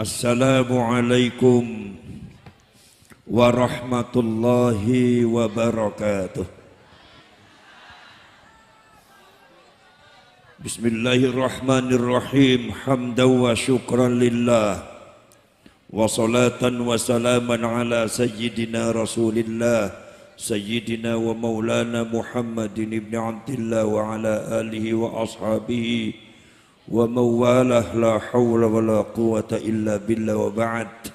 Assalamualaikum warahmatullahi wabarakatuh. Bismillahirrahmanirrahim. Hamdan wa syukran lillah, wa salatan wa salaman ala sayyidina rasulillah, sayyidina wa maulana Muhammadin ibn Abdillah wa ala alihi wa ashabihi wa mawalah, la hawla wa la quwata illa billah, wa ba'd.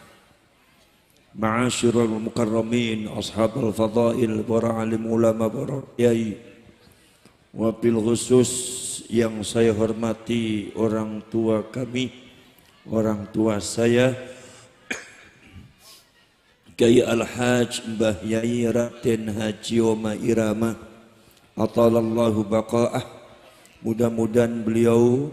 Ma'asyiral mukarramin, ashabul fadail, para alim ulama, para kiai, wa bil khusus yang saya hormati orang tua kami, orang tua saya Kiai Al-Haj Mbah Yai Raden Haji Oma Irama atalallahu baqa'ah. Mudah-mudahan beliau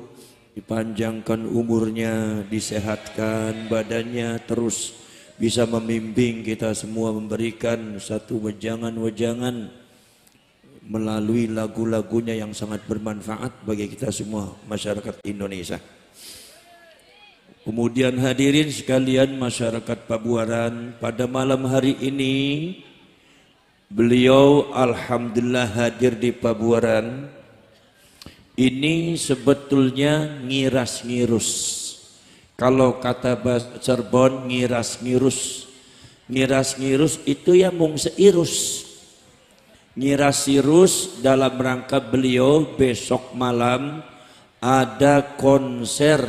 dipanjangkan umurnya, disehatkan badannya, terus bisa membimbing kita semua, memberikan satu wejangan-wejangan melalui lagu-lagunya yang sangat bermanfaat bagi kita semua masyarakat Indonesia. Kemudian hadirin sekalian masyarakat Pabuaran, pada malam hari ini beliau alhamdulillah hadir di Pabuaran. Ini sebetulnya ngiras-ngirus. Kalau kata bahasa Cirebon, ngiras-ngirus. Ngiras-ngirus itu ya mung seirus. Ngiras-ngirus dalam rangka beliau besok malam ada konser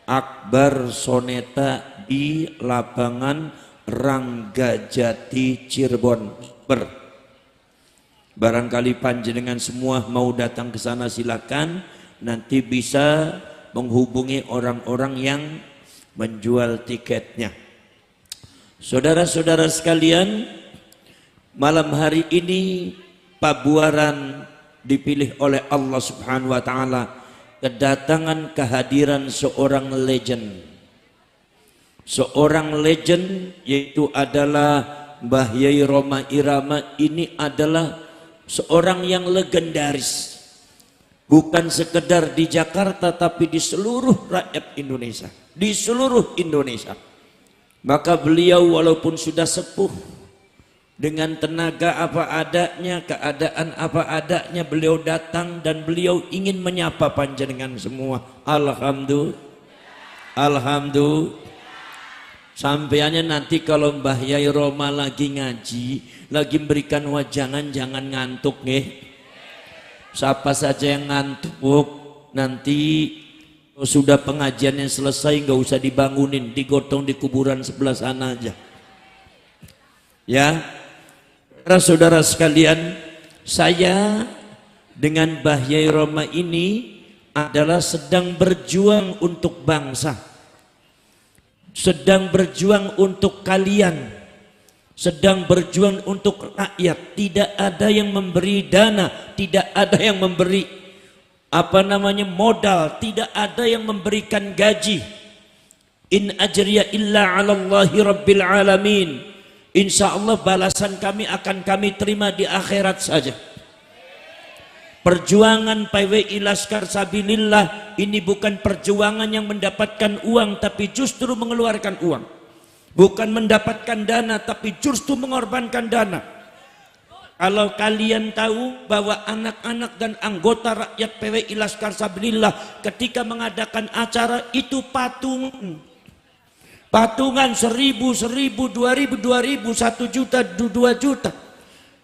Akbar Soneta di lapangan Ranggajati Cirebon. Barangkali panjenengan semua mau datang ke sana, silakan. Nanti bisa menghubungi orang-orang yang menjual tiketnya. Saudara-saudara sekalian, malam hari ini Pabuaran dipilih oleh Allah Subhanahu wa taala kedatangan kehadiran seorang legend. Seorang legend yaitu adalah Mbah Yai Roma Irama. Ini adalah seorang yang legendaris, bukan sekedar di Jakarta tapi di seluruh rakyat Indonesia, di seluruh Indonesia. Maka beliau walaupun sudah sepuh, dengan tenaga apa adanya, keadaan apa adanya, beliau datang dan beliau ingin menyapa panjenengan semua. Alhamdulillah, alhamdulillah. Sampaiannya nanti kalau Mbah Yai Roma lagi ngaji, lagi memberikan wajangan, jangan ngantuk nih. Siapa saja yang ngantuk nanti sudah pengajian yang selesai nggak usah dibangunin, digotong di kuburan sebelah sana aja. Ya, saudara sekalian, saya dengan Mbah Yai Roma ini adalah sedang berjuang untuk bangsa. Sedang berjuang untuk kalian, sedang berjuang untuk rakyat. Tidak ada yang memberi dana, tidak ada yang memberi modal, tidak ada yang memberikan gaji. In ajriya illa 'alallahi rabbil alamin. Insya Allah balasan kami akan kami terima di akhirat saja. Perjuangan PWI Laskar Sabilillah ini bukan perjuangan yang mendapatkan uang, tapi justru mengeluarkan uang. Bukan mendapatkan dana, tapi justru mengorbankan dana. Kalau kalian tahu bahwa anak-anak dan anggota rakyat PWI Laskar Sabilillah ketika mengadakan acara itu patungan. Patungan 1.000, 1.000, 2.000, 2.000, 1 juta, 2 juta.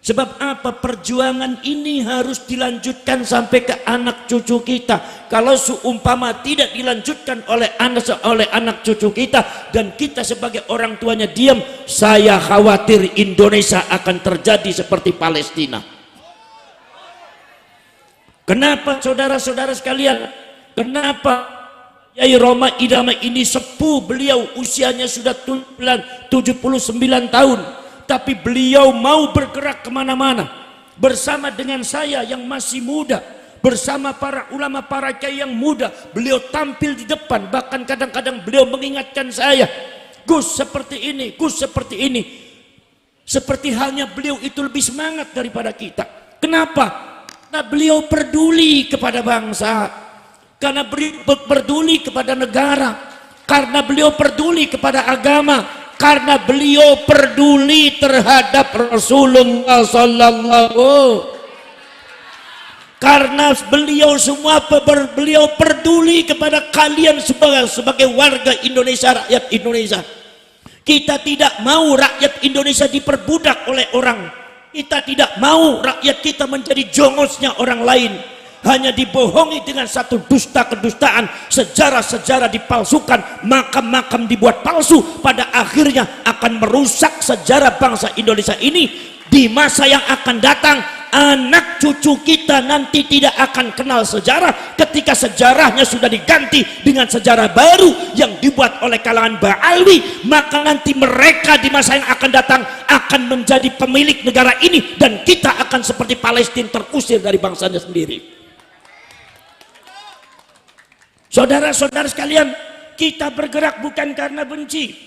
Sebab apa? Perjuangan ini harus dilanjutkan sampai ke anak cucu kita. Kalau seumpama tidak dilanjutkan oleh anak cucu kita dan kita sebagai orang tuanya diam, saya khawatir Indonesia akan terjadi seperti Palestina. Kenapa saudara-saudara sekalian? Kenapa Yai Roma Irama ini sepuh, beliau usianya sudah 79 tahun, tapi beliau mau bergerak kemana-mana bersama dengan saya yang masih muda, bersama para ulama, para kiai yang muda. Beliau tampil di depan, bahkan kadang-kadang beliau mengingatkan saya, Gus seperti ini, Gus seperti ini. Seperti halnya beliau itu lebih semangat daripada kita. Kenapa? Karena beliau peduli kepada bangsa, karena beliau peduli kepada negara, karena beliau peduli kepada agama, karena beliau peduli terhadap Rasulullah sallallahu, karena beliau semua beliau peduli kepada kalian sebagai warga Indonesia, rakyat Indonesia. Kita tidak mau rakyat Indonesia diperbudak oleh orang. Kita tidak mau rakyat kita menjadi jongosnya orang lain, hanya dibohongi dengan satu dusta kedustaan, sejarah-sejarah dipalsukan, makam-makam dibuat palsu, pada akhirnya akan merusak sejarah bangsa Indonesia ini. Di masa yang akan datang, anak cucu kita nanti tidak akan kenal sejarah ketika sejarahnya sudah diganti dengan sejarah baru yang dibuat oleh kalangan Ba'alwi. Maka nanti mereka di masa yang akan datang akan menjadi pemilik negara ini, dan kita akan seperti Palestina terusir dari bangsanya sendiri. Saudara-saudara sekalian, kita bergerak bukan karena benci.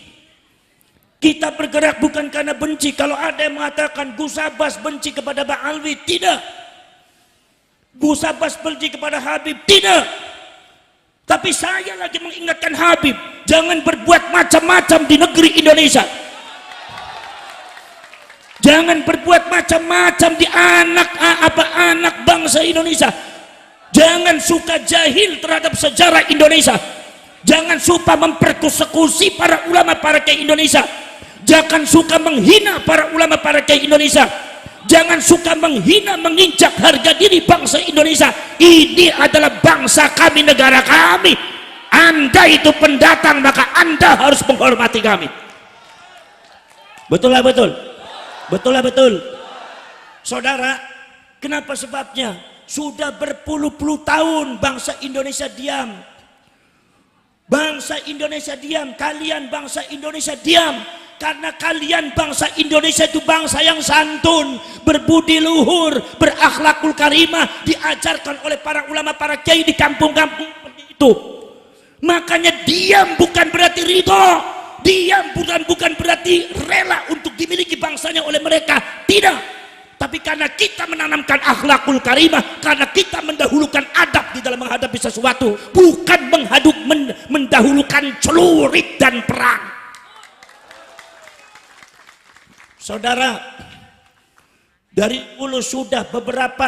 Kita bergerak bukan karena benci. Kalau ada yang mengatakan Gus Abbas benci kepada Ba'alwi, tidak. Gus Abbas benci kepada Habib, tidak. Tapi saya lagi mengingatkan Habib, jangan berbuat macam-macam di negeri Indonesia. Jangan berbuat macam-macam di anak bangsa Indonesia. Jangan suka jahil terhadap sejarah Indonesia. Jangan suka mempersekusi para ulama, para kiai Indonesia. Jangan suka menghina para ulama, para kiai Indonesia. Jangan suka menghina, menginjak harga diri bangsa Indonesia. Ini adalah bangsa kami, negara kami. Anda itu pendatang, maka Anda harus menghormati kami. Betul lah betul? Betul lah betul? Saudara, kenapa sebabnya? Sudah berpuluh-puluh tahun bangsa Indonesia diam. Bangsa Indonesia diam, kalian bangsa Indonesia diam. Karena kalian bangsa Indonesia itu bangsa yang santun, berbudi luhur, berakhlakul karimah, diajarkan oleh para ulama, para kiai di kampung-kampung seperti itu. Makanya diam bukan berarti ridho, diam bukan berarti rela untuk dimiliki bangsanya oleh mereka, tidak. Tapi karena kita menanamkan akhlakul karimah, karena kita mendahulukan adab di dalam menghadapi sesuatu, bukan mendahulukan celurit dan perang. Saudara, dari dulu sudah beberapa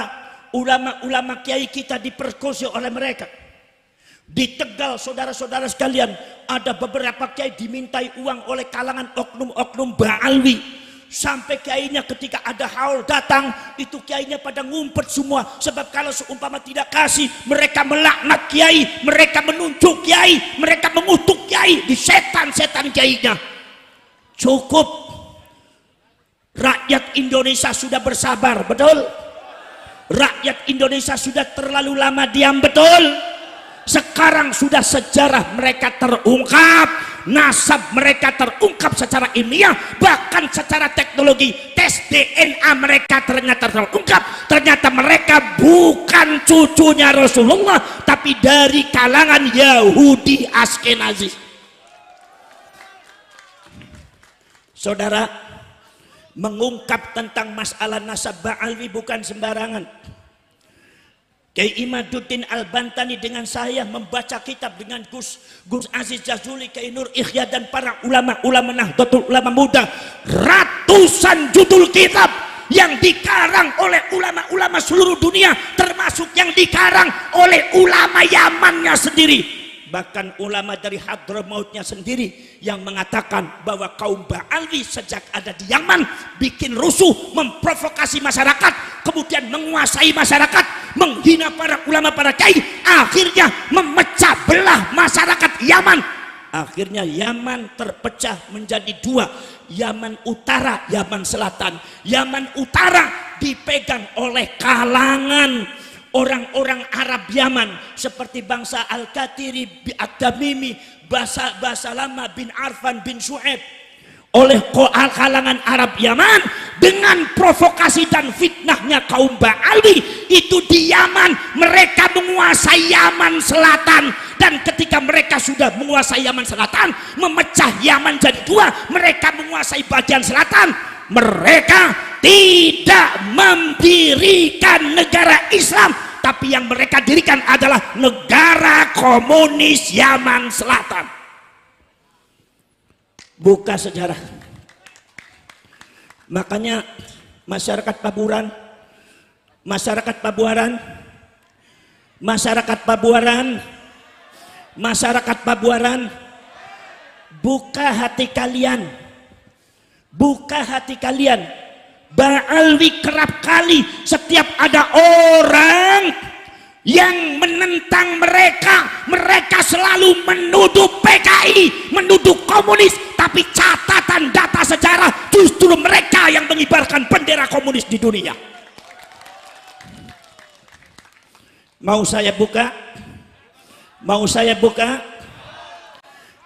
ulama-ulama kiai kita diperkosa oleh mereka. Di Tegal, saudara-saudara sekalian, ada beberapa kiai dimintai uang oleh kalangan oknum-oknum Ba'alwi. Sampai kiainya ketika ada haul datang, itu kiainya pada ngumpet semua. Sebab kalau seumpama tidak kasih, mereka melaknat kiai, mereka menunjuk kiai, mereka mengutuk kiai, di setan-setan kiainya. Cukup. Rakyat Indonesia sudah bersabar, betul? Rakyat Indonesia sudah terlalu lama diam, betul? Sekarang sudah sejarah mereka terungkap, nasab mereka terungkap secara ilmiah, bahkan secara teknologi tes DNA mereka ternyata terungkap. Ternyata mereka bukan cucunya Rasulullah, tapi dari kalangan Yahudi Askenazi. Saudara, mengungkap tentang masalah nasab Ba'alwi bukan sembarangan. Kiai Imaduddin Al-Bantani dengan saya membaca kitab dengan Gus Aziz Jazuli, Kiai Nur Ikhya, dan para ulama-ulama Nahdlatul Ulama muda. Ratusan judul kitab yang dikarang oleh ulama-ulama seluruh dunia, termasuk yang dikarang oleh ulama Yamannya sendiri. Bahkan ulama dari Hadramautnya sendiri yang mengatakan bahwa kaum Ba'alwi sejak ada di Yaman bikin rusuh, memprovokasi masyarakat, kemudian menguasai masyarakat, menghina para ulama, para kiai, akhirnya memecah belah masyarakat Yaman. Akhirnya Yaman terpecah menjadi dua, Yaman Utara, Yaman Selatan. Yaman Utara dipegang oleh kalangan orang-orang Arab Yaman seperti bangsa Al-Katiri, Ad-Damimi, Basalama bin Arfan bin Shu'aib. Oleh kalangan Arab Yaman dengan provokasi dan fitnahnya kaum Ba'alwi itu di Yaman, mereka menguasai Yaman Selatan. Dan ketika mereka sudah menguasai Yaman Selatan, memecah Yaman jadi dua, mereka menguasai bagian selatan. Mereka tidak mendirikan negara Islam, tapi yang mereka dirikan adalah negara komunis Yaman Selatan. Buka sejarah. Makanya masyarakat Pabuaran, masyarakat Pabuaran, masyarakat Pabuaran, masyarakat Pabuaran, buka hati kalian, buka hati kalian. Ba'alwi kerap kali setiap ada orang yang menentang mereka, mereka selalu menuduh PKI, menuduh komunis, tapi catatan data sejarah justru mereka yang mengibarkan bendera komunis di dunia. Mau saya buka? Mau saya buka?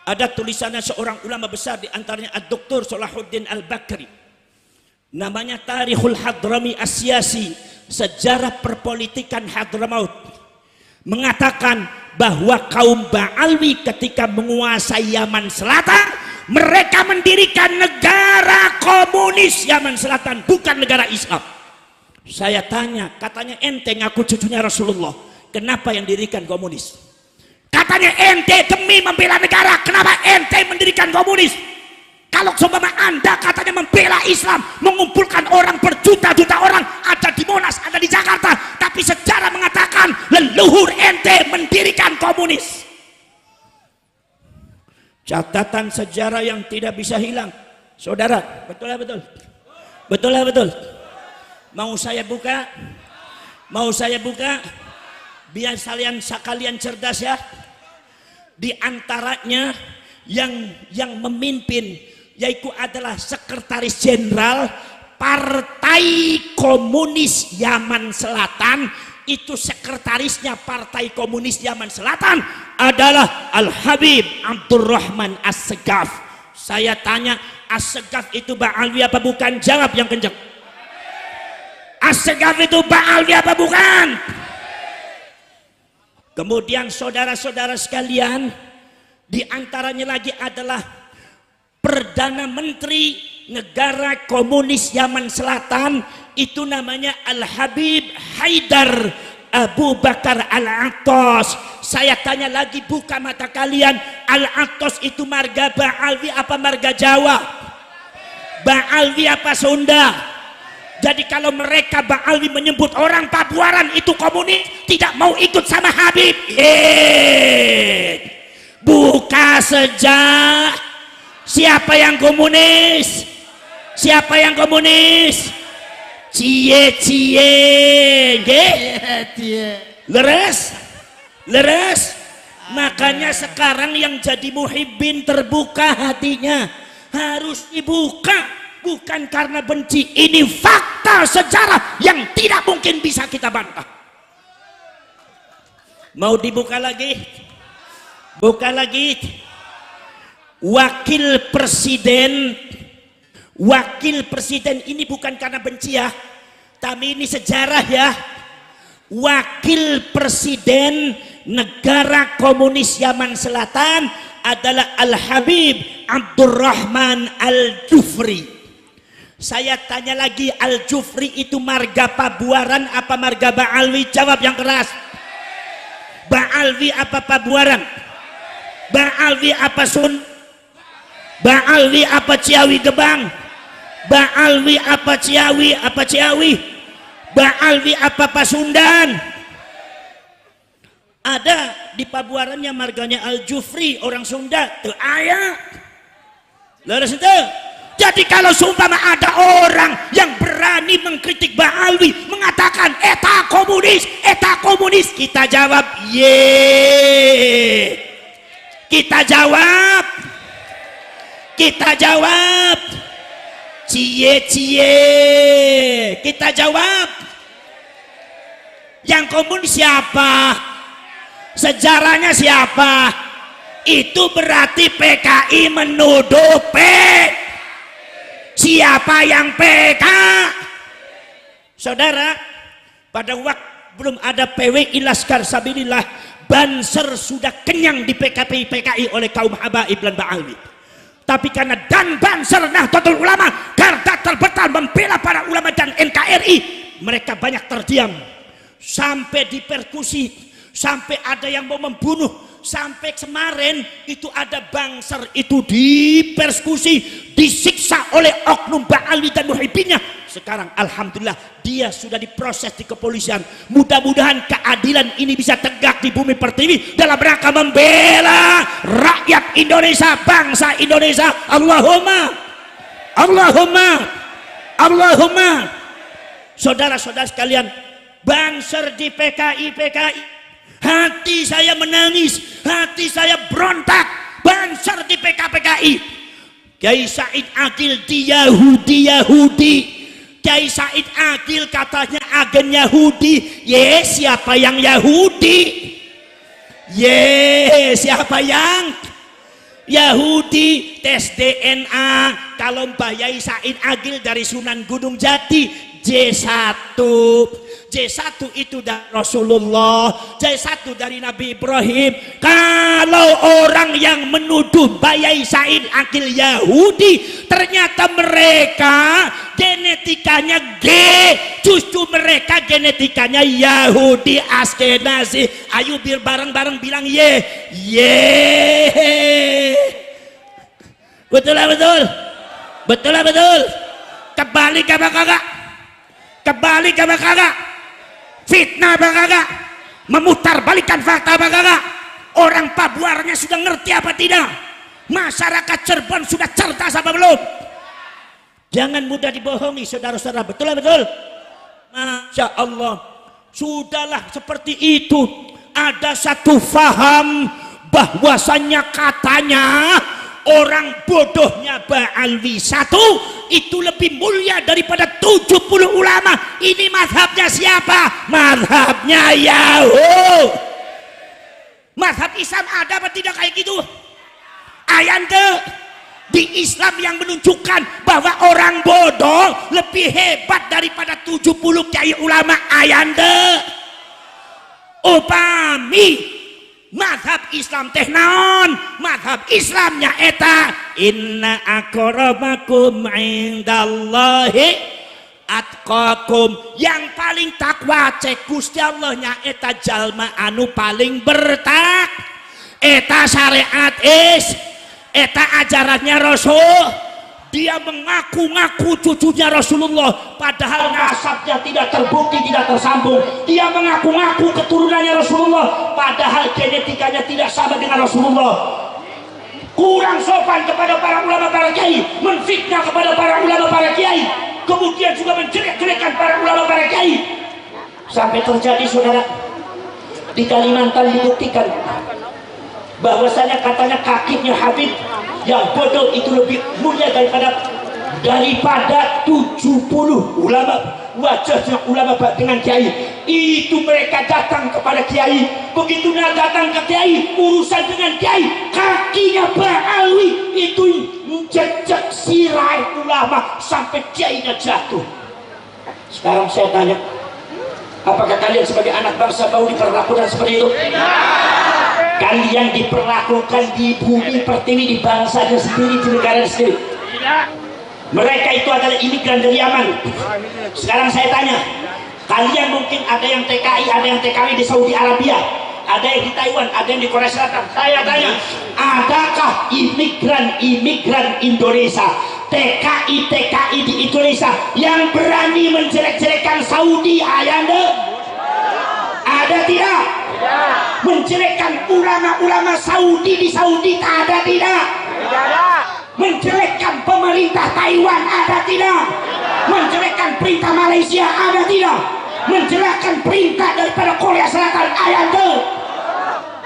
Ada tulisannya seorang ulama besar, di antaranya Dr. Salahuddin Al-Bakri. Namanya Tarikhul Hadrami Asyasi, sejarah perpolitikan Hadramaut. Mengatakan bahwa kaum Ba'alwi ketika menguasai Yaman Selatan, mereka mendirikan negara komunis Yaman Selatan, bukan negara Islam. Saya tanya, katanya ente ngaku cucunya Rasulullah, kenapa yang dirikan komunis? Katanya ente demi membela negara, kenapa ente mendirikan komunis? Kalau seumpama Anda katanya membela Islam, mengumpulkan orang berjuta-juta orang, ada di Monas, ada di Jakarta, tapi sejarah mengatakan leluhur ente mendirikan komunis. Catatan sejarah yang tidak bisa hilang, saudara. Betul ya betul? Betul ya betul? Mau saya buka? Mau saya buka? Biar kalian cerdas ya. Di antaranya yang memimpin yaitu adalah Sekretaris Jenderal Partai Komunis Yaman Selatan. Itu sekretarisnya Partai Komunis Yaman Selatan adalah Al-Habib Abdurrahman As-Segaf. Saya tanya, As-Segaf itu Ba'alwi apa bukan? Jawab yang kencang. As-Segaf itu Ba'alwi apa bukan? Kemudian saudara-saudara sekalian, di antaranya lagi adalah Perdana Menteri Negara Komunis Yaman Selatan, itu namanya Al-Habib Haidar Abu Bakar Al-Attas. Saya tanya lagi, buka mata kalian, Al-Attas itu marga Ba'alwi apa marga Jawa? Ba'alwi apa Sunda? Jadi kalau mereka Ba'alwi menyebut orang Pabuaran itu komunis, tidak mau ikut sama Habib. Buka sejarah. Siapa yang komunis? Siapa yang komunis? Cie-cie, leres, leres. Makanya sekarang yang jadi muhibbin terbuka hatinya, harus dibuka, bukan karena benci. Ini fakta sejarah yang tidak mungkin bisa kita bantah. Mau dibuka lagi? Buka lagi. Wakil presiden ini bukan karena benci ya, tapi ini sejarah ya. Wakil presiden negara komunis Yaman Selatan adalah Al-Habib Abdurrahman Al-Jufri. Saya tanya lagi, Al-Jufri itu marga Pabuaran apa marga Ba'alwi? Jawab yang keras. Ba'alwi apa Pabuaran? Ba'alwi apa Sun? Ba'alwi apa Ciawi Gebang? Ba'alwi apa Ciawi? Apa Ciawi? Ba'alwi apa Pasundan? Ada di Pabuaran yang marganya Al-Jufri, orang Sunda. Tuh ayah. Leres itu. Jadi kalau seumpama ada orang yang berani mengkritik Ba'alwi, mengatakan eta komunis, kita jawab ye. Kita jawab cie-cie. Kita jawab, yang komunis siapa? Sejarahnya siapa? Itu berarti PKI menuduh siapa yang PK? Saudara, pada waktu belum ada PWI Laskar Sabilillah, Banser sudah kenyang di PKI oleh kaum habaib dan Ba'alwi. Tapi karena dan Banser Nahdlatul Ulama, garda terbetal membela para ulama dan NKRI, mereka banyak terdiam sampai dipersekusi, sampai ada yang mau membunuh sampai kemarin itu ada Bangser itu dipersekusi, disiksa oleh oknum Ba'alwi dan muhibbinnya. Sekarang alhamdulillah dia sudah diproses di kepolisian. Mudah-mudahan keadilan ini bisa tegak di bumi pertiwi dalam rangka membela rakyat Indonesia, bangsa Indonesia. Allahumma, Allahumma, Allahumma. Saudara-saudara sekalian, Bangser di PKI, hati saya menangis, hati saya berontak. Bangser di PKI. Kiai Said Akil di Yahudi. Kiai Said Akil katanya agen Yahudi. Siapa yang Yahudi? Siapa yang Yahudi? Tes DNA. Kalau Mbah Yai Said Akil dari Sunan Gunung Jati, J1 itu dari Rasulullah, J1 dari Nabi Ibrahim. Kalau orang yang menuduh Mbah Yai Said Akil Yahudi, ternyata mereka genetikanya G, cucu mereka genetikanya Yahudi Askenazi. Ayo biar bareng-bareng bilang ye. Betul lah betul. Betul lah betul. Kebalik apa kagak? Kebalik apa kagak? Fitnah apa kagak? Memutar balikan fakta apa kagak? Orang Pabuarnya sudah ngerti apa tidak? Masyarakat Cirebon sudah cerdas apa belum? Jangan mudah dibohongi saudara-saudara. Betul betul. Masya Allah. Sudahlah seperti itu. Ada satu faham bahwasannya katanya orang bodohnya Ba'alwi 1 itu lebih mulia daripada 70 ulama. Ini mazhabnya siapa? Mazhabnya Yahudi. Mazhab Islam ada apa tidak kayak gitu? Ayande di Islam yang menunjukkan bahwa orang bodoh lebih hebat daripada 70 kiai ulama. Ayande upami mazhab Islam teh naon? Mazhab Islamnya eta inna akramakum indallahi atqakum. Yang paling takwa cek Gusti Allah nya eta jalma anu paling bertak. Eta syariat eta ajarannya Rasul. Dia mengaku-ngaku cucunya Rasulullah, padahal nasabnya tidak terbukti, tidak tersambung. Dia mengaku-ngaku keturunannya Rasulullah, padahal genetikanya tidak sama dengan Rasulullah. Kurang sopan kepada para ulama, para kiai, menfitnah kepada para ulama, para kiai, kemudian juga menjelek-jelekan para ulama, para kiai. Sampai terjadi saudara di Kalimantan dibuktikan bahwasanya katanya kakeknya Habib yang bodoh itu lebih mulia daripada 70 ulama. Wajahnya ulama dengan kiai itu, mereka datang kepada kiai. Begitu datang ke kiai, urusan dengan kiai, kakinya Ba'alwi itu jejak sirai ulama sampai kiainya jatuh. Sekarang saya tanya, apakah kalian sebagai anak bangsa mau diperlakukan seperti itu? Kalian diperlakukan di bumi pertiwi, di bangsanya sendiri, di negara sendiri. Mereka itu adalah imigran dari Yaman. Sekarang saya tanya, kalian mungkin ada yang TKI, ada yang TKW di Saudi Arabia, ada yang di Taiwan, ada yang di Korea Selatan. Saya tanya, adakah imigran Indonesia, TKI di Indonesia yang berani menjelek-jelekan Saudi? Ayanda? Ada tidak? Menjelekkan ulama-ulama Saudi di Saudi ada tidak? Menjelekkan pemerintah Taiwan ada tidak? Menjelekkan perintah Malaysia ada tidak? Menjelekkan perintah daripada Korea Selatan ada?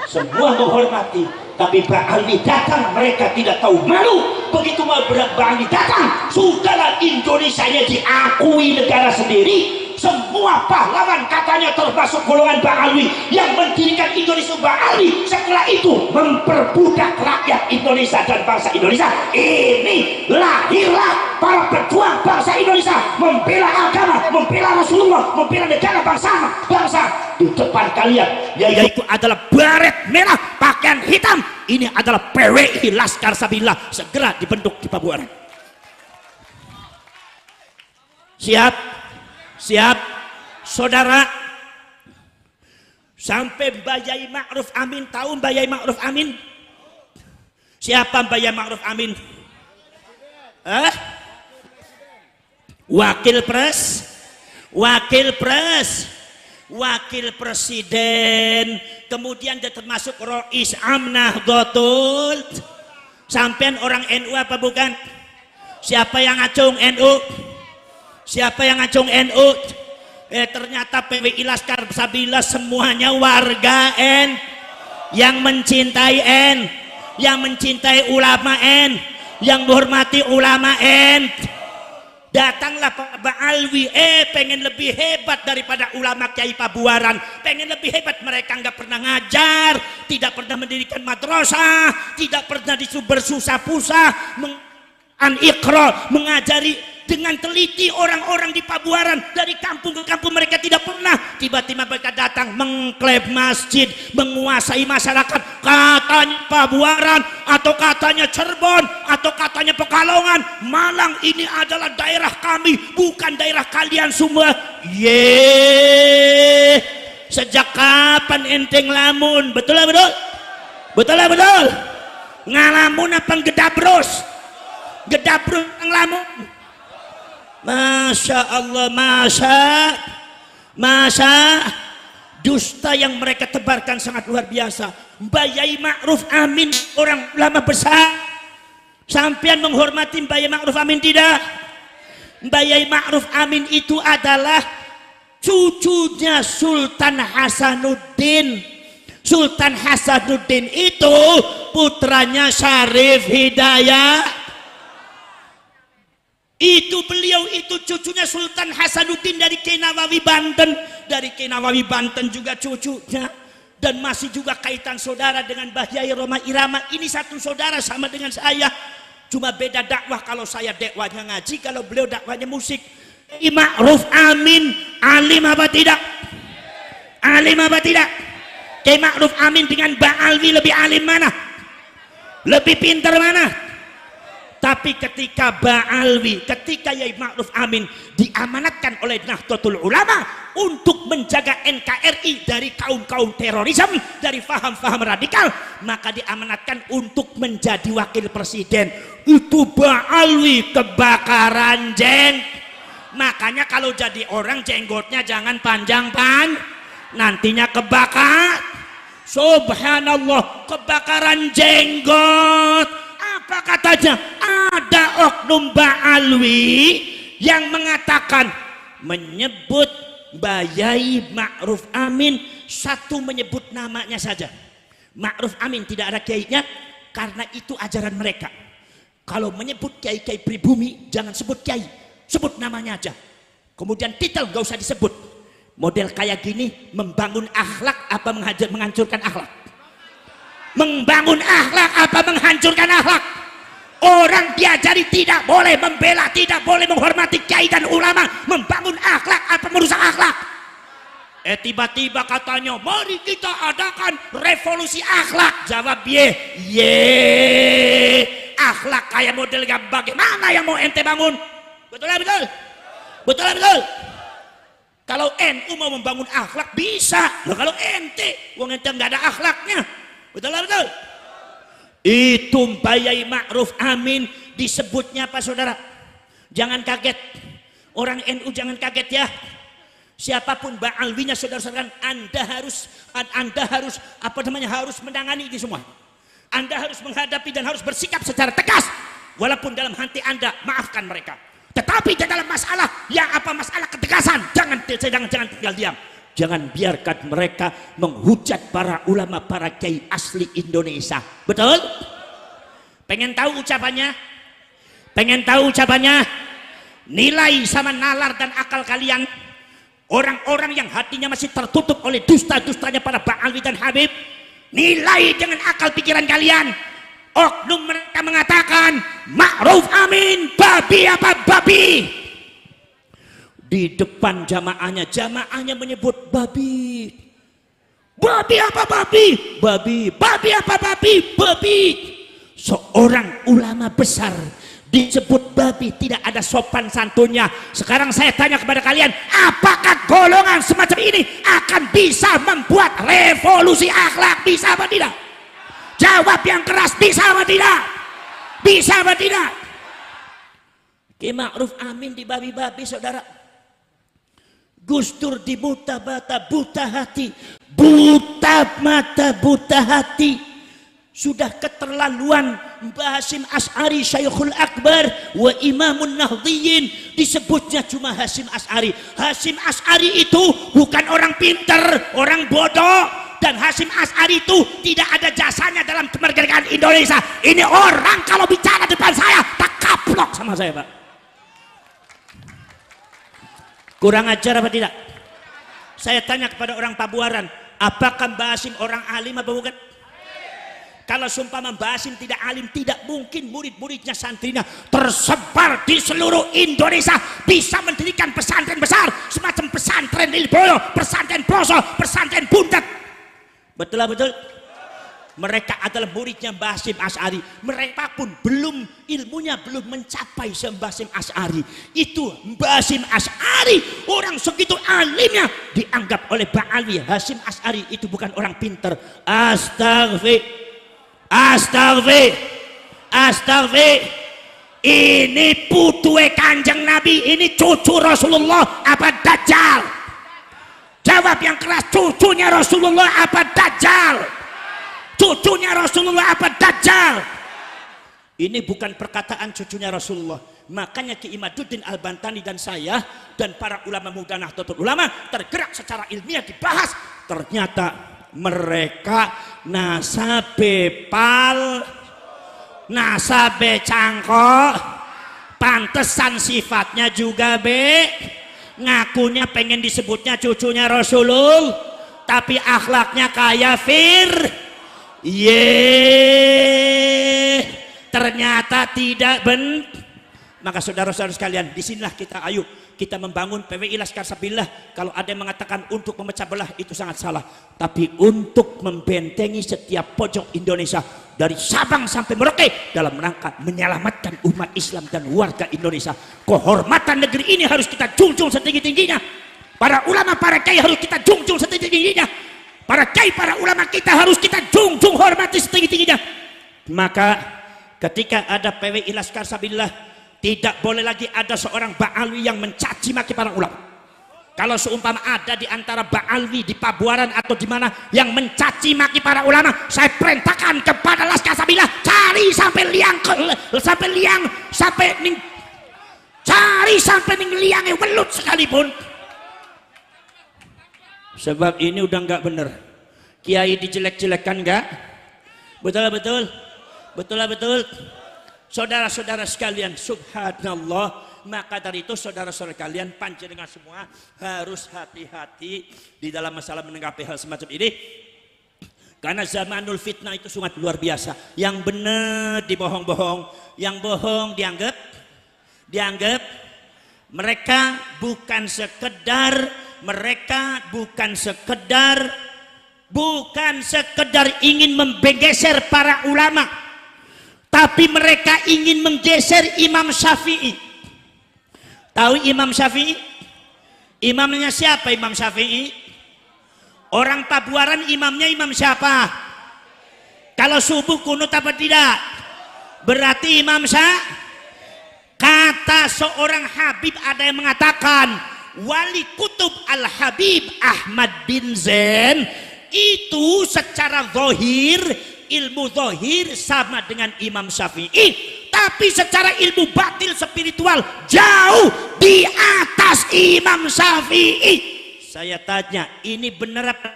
Semua menghormati, tapi Ba'alwi datang mereka tidak tahu malu. Begitu Ba'alwi datang, sudahlah Indonesianya diakui negara sendiri. Semua pahlawan katanya termasuk golongan Ba'alwi yang mendirikan Indonesia Ba'alwi. Setelah itu memperbudak rakyat Indonesia dan bangsa Indonesia. Ini lahirlah para pejuang bangsa Indonesia, membela agama, membela Rasulullah, membela negara bangsa. Di depan kalian yaitu adalah baret merah, pakaian hitam. Ini adalah PWI, Laskar Sabilillah, segera dibentuk di Pabuaran. Siap saudara, Sampai Mbak Yai Ma'ruf Amin, tahu Mbak Yai Ma'ruf Amin? Siapa Mbak Yai Ma'ruf Amin? Wakil presiden, kemudian dia termasuk Rois Amnah Gotul. Sampean orang NU apa bukan? Siapa yang ngacung NU? Siapa yang ngacung NU? Ternyata PWI Laskar Sabila semuanya warga N yang mencintai N, yang mencintai ulama N, yang menghormati ulama N. Datanglah Pak Ba'alwi, pengen lebih hebat daripada ulama Kiai Pabuaran, pengen lebih hebat. Mereka nggak pernah ngajar, tidak pernah mendirikan madrasah, tidak pernah disuruh bersusah-pusah Iqra, mengajari dengan teliti orang-orang di Pabuaran dari kampung ke kampung. Mereka tidak pernah. Tiba-tiba mereka datang mengklaim masjid, menguasai masyarakat. Katanya Pabuaran, atau katanya Cirebon, atau katanya Pekalongan, Malang ini adalah daerah kami, bukan daerah kalian semua. Sejak kapan enteng lamun? Betul lah betul? Betul lah betul? Ngalamun apa gedabros? Gedabros ngelamun. Masya Allah, masa dusta yang mereka tebarkan sangat luar biasa. Mbak Yai Ma'ruf Amin orang ulama besar. Sampean menghormati Mbak Yai Ma'ruf Amin tidak? Mbak Yai Ma'ruf Amin itu adalah cucunya Sultan Hasanuddin. Sultan Hasanuddin itu putranya Syarif Hidayat. Itu beliau itu cucunya Sultan Hasanuddin dari Kiai Nawawi Banten. Dari Kiai Nawawi Banten juga cucunya. Dan masih juga kaitan saudara dengan Mbah Yai Roma Irama. Ini satu saudara sama dengan saya. Cuma beda dakwah, kalau saya dakwahnya ngaji, kalau beliau dakwahnya musik. Ma'ruf Amin alim apa tidak? Alim apa tidak? Kiai Ma'ruf Amin dengan Mbak Alwi lebih alim mana? Lebih pintar mana? Tapi ketika Ba'alwi, ketika Yai Ma'ruf Amin diamanatkan oleh Nahdlatul Ulama untuk menjaga NKRI dari kaum-kaum terorisme, dari faham-faham radikal, maka diamanatkan untuk menjadi wakil presiden. Itu Ba'alwi kebakaran Makanya kalau jadi orang jenggotnya jangan panjang-panjang, nantinya kebakar. Subhanallah, kebakaran jenggot. Apa katanya? Ada oknum Ba'alwi yang mengatakan, menyebut Mbak Yai Ma'ruf Amin, satu menyebut namanya saja. Ma'ruf Amin tidak ada kiainya, karena itu ajaran mereka. Kalau menyebut kiai-kiai pribumi, jangan sebut kiai, sebut namanya aja. Kemudian titel gak usah disebut. Model kayak gini membangun akhlak apa menghancurkan akhlak? Membangun akhlak apa menghancurkan akhlak? Orang diajari tidak boleh membela, tidak boleh menghormati kiai dan ulama. Membangun akhlak apa merusak akhlak? Tiba-tiba katanya, mari kita adakan revolusi akhlak. Jawab akhlak kayak model yang bagaimana yang mau ente bangun? Betul lah betul? Betul lah betul? Kalau NU mau membangun akhlak bisa. Nah, kalau ente nggak ada akhlaknya. Betul lah betul? Itu Mbak Yai Ma'ruf Amin disebutnya apa saudara? Jangan kaget. Orang NU jangan kaget ya. Siapapun Ba'alwinya saudara-saudara, Anda harus harus menangani ini semua. Anda harus menghadapi dan harus bersikap secara tegas. Walaupun dalam hati Anda maafkan mereka. Tetapi dalam masalah masalah ketegasan, jangan tinggal diam. Jangan biarkan mereka menghujat para ulama, para kiai asli Indonesia. Betul? Pengen tahu ucapannya? Pengen tahu ucapannya? Nilai sama nalar dan akal kalian. Orang-orang yang hatinya masih tertutup oleh dusta-dustanya para Ba'alwi dan Habib. Nilai dengan akal pikiran kalian. Oknum mereka mengatakan, Ma'ruf Amin babi apa babi? Di depan jamaahnya menyebut babi. Babi apa babi? Babi. Babi apa babi? Babi. Seorang ulama besar disebut babi, tidak ada sopan santunnya. Sekarang saya tanya kepada kalian, apakah golongan semacam ini akan bisa membuat revolusi akhlak? Bisa apa tidak? Jawab yang keras, bisa apa tidak? Bisa apa tidak? Ki Ma'ruf Amin di babi-babi saudara. Gus Dur di buta mata buta hati, buta mata buta hati. Sudah keterlaluan Mbah Hasyim Asy'ari Syekhul Akbar wa Imamun Nahdliyin, disebutnya cuma Hasyim Asy'ari. Hasyim Asy'ari itu bukan orang pinter, orang bodoh, dan Hasyim Asy'ari itu tidak ada jasanya dalam kemerdekaan Indonesia. Ini orang kalau bicara depan saya tak kaplok sama saya, Pak. Kurang ajar apa tidak? Saya tanya kepada orang Pabuaran, apakah Mbah Hasyim orang alim apa bukan? Kalau sumpama Mbah Hasyim tidak alim, tidak mungkin murid-muridnya, santrinya tersebar di seluruh Indonesia bisa mendirikan pesantren besar semacam pesantren Lilboyo, pesantren Ploso, pesantren Buntet. Betul lah, betul. Mereka adalah muridnya Mbah Hasyim Asy'ari. Mereka pun ilmunya belum mencapai Mbah Hasyim Asy'ari. Itu Mbah Hasyim Asy'ari, orang segitu alimnya, dianggap oleh Ba'alwi Hasyim Asy'ari itu bukan orang pinter. Astagfir. Ini putue Kanjeng Nabi, ini cucu Rasulullah apa Dajjal? Jawab yang keras, cucunya Rasulullah apa Dajjal? Cucunya Rasulullah apa Dajjal? Ini bukan perkataan cucunya Rasulullah. Makanya Ki Imaduddin Al-Bantani dan saya dan para ulama muda Nahdlatul Ulama tergerak secara ilmiah dibahas. Ternyata mereka nasabe cangkok, pantesan sifatnya juga ngakunya pengen disebutnya cucunya Rasulullah, tapi akhlaknya kayak ternyata tidak Maka saudara-saudara sekalian, disinilah kita membangun PWI Laskar Sabilillah. Kalau ada yang mengatakan untuk memecah belah, itu sangat salah. Tapi untuk membentengi setiap pojok Indonesia dari Sabang sampai Merauke dalam rangka menyelamatkan umat Islam dan warga Indonesia. Kehormatan negeri ini harus kita junjung setinggi-tingginya. Para ulama, para kiai harus kita junjung setinggi-tingginya. Para kiai, para ulama kita harus kita junjung hormati setinggi-tingginya. Maka ketika ada PWI Laskar Sabilillah, tidak boleh lagi ada seorang Ba'alwi yang mencaci maki para ulama. Kalau seumpama ada di antara Ba'alwi di Pabuaran atau di mana yang mencaci maki para ulama, saya perintahkan kepada Laskar Sabilillah, cari sampai liangnya welut sekalipun. Sebab ini udah nggak bener. Kiai dijelek-jelekan nggak? Betul. Saudara-saudara sekalian, subhanallah. Maka dari itu saudara-saudara kalian, panjenengan semua harus hati-hati di dalam masalah menanggapi hal semacam ini. Karena zamanul fitnah itu sangat luar biasa. Yang benar dibohong-bohong, yang bohong dianggap. Mereka bukan sekedar ingin membegeser para ulama, tapi mereka ingin menggeser Imam Syafi'i. Tahu Imam Syafi'i? Imamnya siapa Imam Syafi'i? Orang Pabuaran imamnya imam siapa? Kalau subuh kunut apa tidak? Berarti Imam Syafi'i. Kata seorang Habib, ada yang mengatakan Wali Kutub Al-Habib Ahmad bin Zain itu secara zahir, ilmu zahir sama dengan Imam Syafi'i, tapi secara ilmu batin spiritual jauh di atas Imam Syafi'i. Saya tanya, ini benar apa?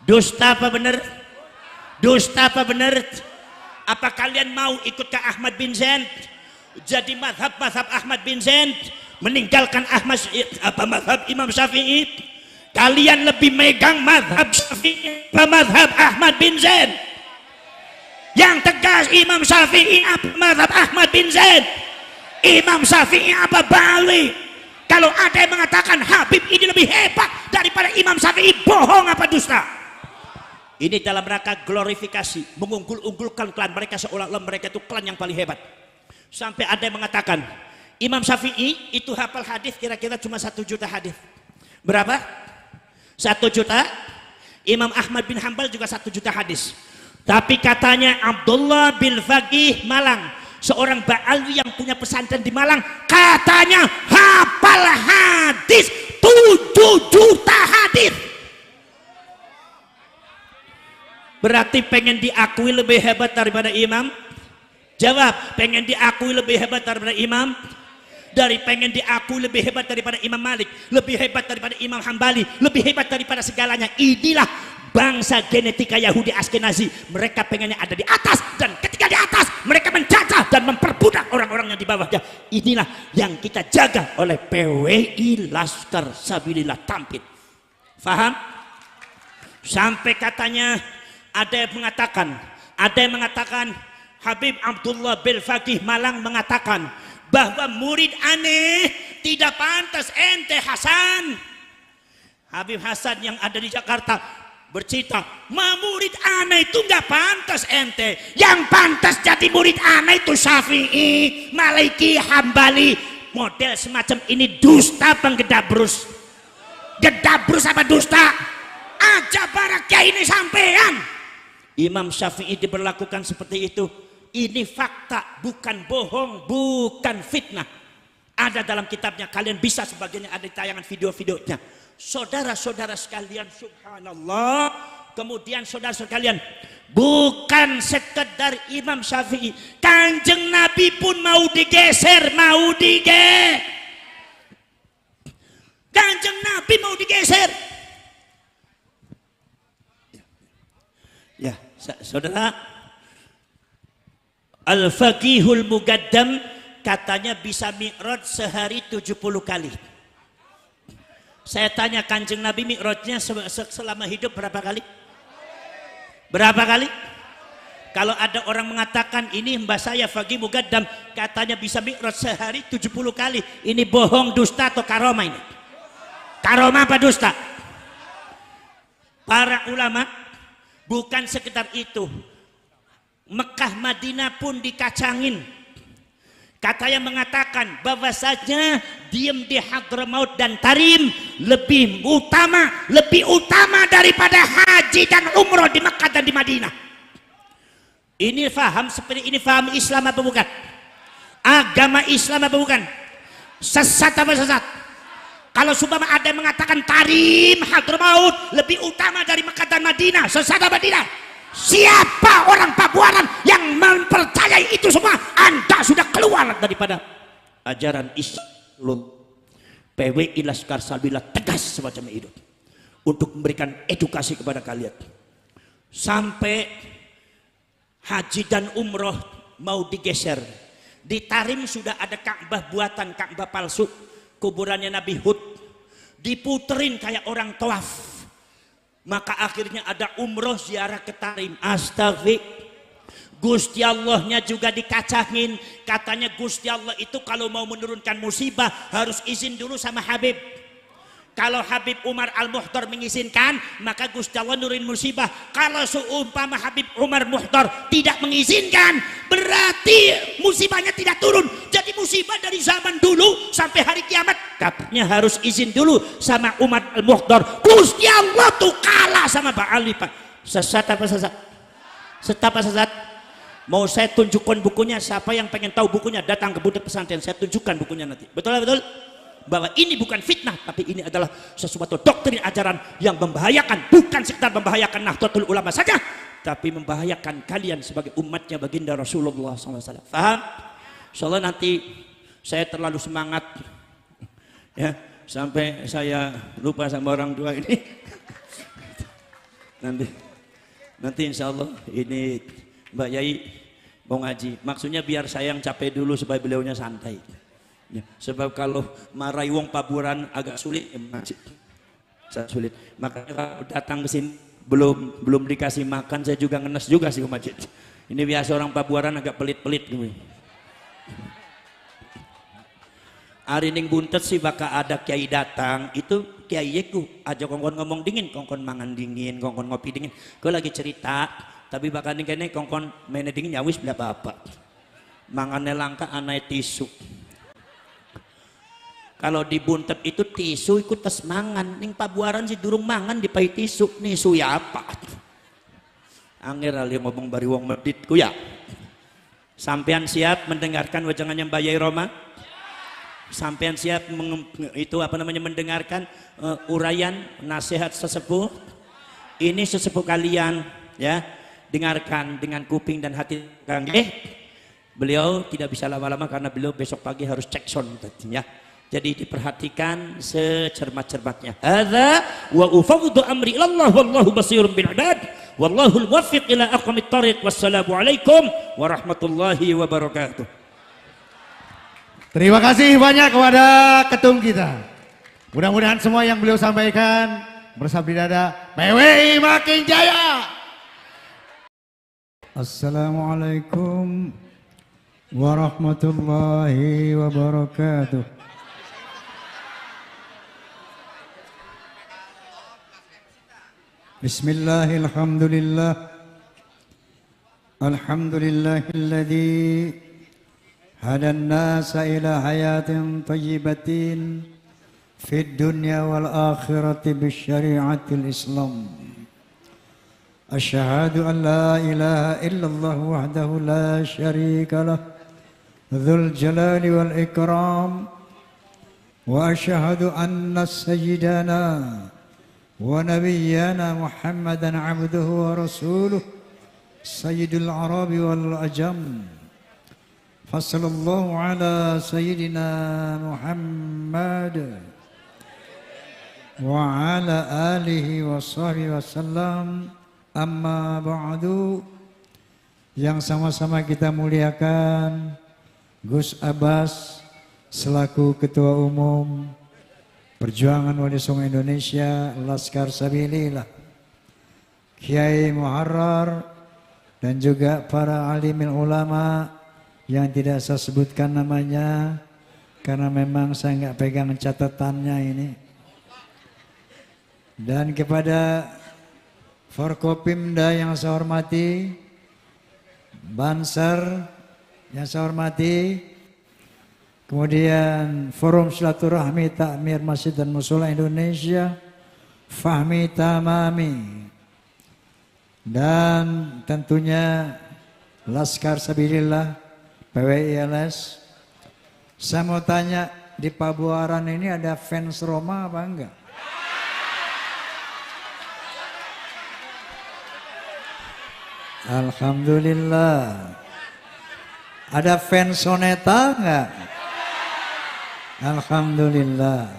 Dusta apa benar? Apa kalian mau ikut ke Ahmad bin Zain? Jadi mazhab Ahmad bin Zain, meninggalkan mazhab Imam Syafi'i? Kalian lebih megang mazhab Syafi'i apa mazhab Ahmad bin Zain? Yang tegas Imam Syafi'i apa mazhab Ahmad bin Zain? Imam Syafi'i apa Ba'alwi? Kalau ada yang mengatakan Habib ini lebih hebat daripada Imam Syafi'i, bohong apa dusta? Ini dalam rangka glorifikasi, mengunggul-unggulkan klan mereka seolah-olah mereka itu klan yang paling hebat. Sampai ada yang mengatakan Imam Syafi'i itu hafal hadis kira-kira cuma 1 juta hadis. Berapa? 1 juta. Imam Ahmad bin Hambal juga 1 juta hadis. Tapi katanya Abdullah bin Faqih Malang, seorang Ba'alwi yang punya pesantren di Malang, katanya hafal hadis 7 juta hadis. Berarti pengen diakui lebih hebat daripada imam? Jawab, pengen diakui lebih hebat daripada imam? Dari pengen diakui lebih hebat daripada Imam Malik, lebih hebat daripada Imam Hambali, lebih hebat daripada segalanya. Inilah bangsa genetika Yahudi Askenazi. Mereka pengennya ada di atas, dan ketika di atas mereka menjajah dan memperbudak orang-orang yang di bawahnya. Inilah yang kita jaga oleh PWI Laskar Sabilillah Tampit. Faham? Sampai katanya ada yang mengatakan Habib Abdullah bin Faqih Malang mengatakan bahwa murid aneh tidak pantas ente Hasan. Habib Hasan yang ada di Jakarta bercerita, murid aneh itu nggak pantas ente. Yang pantas jadi murid aneh itu Syafi'i, Maliki, Hambali. Model semacam ini dusta penggedabrus. Gedabrus apa dusta? Aja baraknya ini sampean. Imam Syafi'i diberlakukan seperti itu. Ini fakta, bukan bohong, bukan fitnah. Ada dalam kitabnya, kalian bisa sebagainya, ada di tayangan video-videonya. Saudara-saudara sekalian, subhanallah. Kemudian saudara sekalian, bukan sekedar Imam Syafi'i, Kanjeng Nabi pun mau digeser, Kanjeng Nabi mau digeser. Ya, saudara, Al-Faqihul Mugaddam katanya bisa mi'raj sehari 70 kali. Saya tanya, Kanjeng Nabi mi'rajnya selama hidup berapa kali? Berapa kali? Kalau ada orang mengatakan ini mbah saya Faqih Mugaddam katanya bisa mi'raj sehari 70 kali, ini bohong, dusta atau karomah ini? Karomah apa dusta? Para ulama bukan sekedar itu, Mekah Madinah pun dikacangin. Katanya mengatakan bahwasanya diem di Hadramaut dan Tarim lebih utama daripada haji dan umroh di Mekah dan di Madinah. Ini faham seperti ini, faham Islam apa bukan? Agama Islam apa bukan? Sesat apa sesat? Kalau sumpah ada yang mengatakan Tarim, Hadramaut lebih utama dari Mekah dan Madinah, sesat apa tidak? Siapa orang Pabuaran yang mempercayai itu semua? Anda sudah keluar daripada ajaran Islam. PWI Laskar Sabilillah tegas semacam itu untuk memberikan edukasi kepada kalian. Sampai haji dan umroh mau digeser. Di Tarim sudah ada Ka'bah buatan, Ka'bah palsu, kuburannya Nabi Hud, diputerin kayak orang tawaf. Maka akhirnya ada umroh ziarah ke Tarim. Astagfir. Gusti Allahnya juga dikacangin. Katanya Gusti Allah itu kalau mau menurunkan musibah harus izin dulu sama Habib. Kalau Habib Umar Al-Muhtar mengizinkan, maka Gusti Allah nurunin musibah. Kalau seumpama Habib Umar Muhtar tidak mengizinkan, berarti musibahnya tidak turun. Jadi musibah dari zaman dulu sampai hari kiamat, katanya harus izin dulu sama Umar Al-Muhtar. Gusti Allah tuh kalah sama Ba'ali, Pak. Sesat apa sesat? Sesat apa sesat? Mau saya tunjukkan bukunya, siapa yang pengen tahu bukunya datang ke Budak Pesantren, saya tunjukkan bukunya nanti. Betul betul? Bahwa ini bukan fitnah, tapi ini adalah sesuatu doktrin ajaran yang membahayakan, bukan sekedar membahayakan Nahdlatul Ulama saja, tapi membahayakan kalian sebagai umatnya baginda Rasulullah SAW. Faham? Soalnya nanti saya terlalu semangat ya, sampai saya lupa sama orang tua ini. nanti insya Allah ini Mbak Yai mau ngaji, maksudnya biar saya yang capek dulu supaya beliaunya santai. Ya, sebab kalau marahi wong Pabuaran agak sulit, sulit. Makanya kalau datang ke sini belum dikasih makan, saya juga ngenes juga sih ke masjid. Ini biasa orang Pabuaran agak pelit-pelit gitu. Hari ning buntet sih bakal ada kiai datang, itu kiaiku aja kongkon ngomong dingin, kongkon mangan dingin, kongkon ngopi dingin. Gue lagi cerita, tapi bakal ning kene kongkon main dingin nyawis bela bapak. Mangane langka anai tisu. Kalau di Buntet itu tisu ikut tes mangan. Ning Pabuaran si durung mangan dipai tisu. Nisu ya apa? Angger ali ngomong bari wong meditku ya. Sampean siap mendengarkan wajangannya Mbak Yai Roma? Sampean siap mendengarkan uraian nasihat sesepuh? Ini sesepuh kalian ya. Dengarkan dengan kuping dan hati kang. Beliau tidak bisa lama-lama karena beliau besok pagi harus cek sound ya. Jadi diperhatikan secermat-cermatnya. Hadza wa ufawwidu amri ilallah wallahu basirun bil ibad. Wallahul muwaffiq ila aqwamit thariq. Wassalamu alaikum warahmatullahi wabarakatuh. Terima kasih banyak kepada ketum kita. Mudah-mudahan semua yang beliau sampaikan bersabdi dada PWI makin jaya. Assalamualaikum warahmatullahi wabarakatuh. Bismillahirrahmanirrahim. Alhamdulillahilladzi hadan nasa ila hayatin thayyibatin fid dunya wal akhirati bisyari'atil Islam. Asyhadu an la ilaha illallah wahdahu la syarika lah dzul jalali wal ikram wa asyhadu anna sayyidana wa nabiyyana Muhammadan abduhu wa rasuluh sayyidul arabi wal ajam. Fassallallahu ala sayyidina Muhammad wa ala alihi wa sahbihi wasallam. Amma ba'du. Yang sama-sama kita muliakan Gus Abbas selaku Ketua Umum Perjuangan Wali Songo Indonesia Laskar Sabilillah, Kiai Muharrar dan juga para alimil ulama yang tidak saya sebutkan namanya karena memang saya nggak pegang catatannya ini. Dan kepada Forkopimda yang saya hormati, Banser yang saya hormati, kemudian Forum Silaturahmi Takmir Masjid dan Mushola Indonesia, Fahmi Tamami, dan tentunya Laskar Sabilillah, PWILS. Saya mau tanya, di Pabuaran ini ada fans Roma apa enggak? Alhamdulillah. Ada fans Soneta enggak? Alhamdulillah.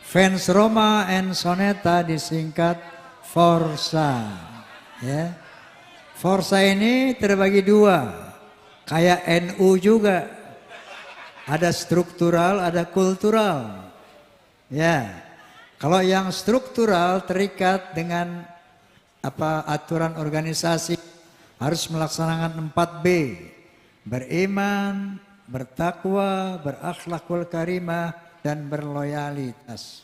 Fans Roma and Soneta disingkat Forza. Ya. Forza ini terbagi dua. Kayak NU juga. Ada struktural, ada kultural. Ya. Kalau yang struktural terikat dengan aturan organisasi, harus melaksanakan 4B. Beriman, bertakwa, berakhlakul karimah, dan berloyalitas.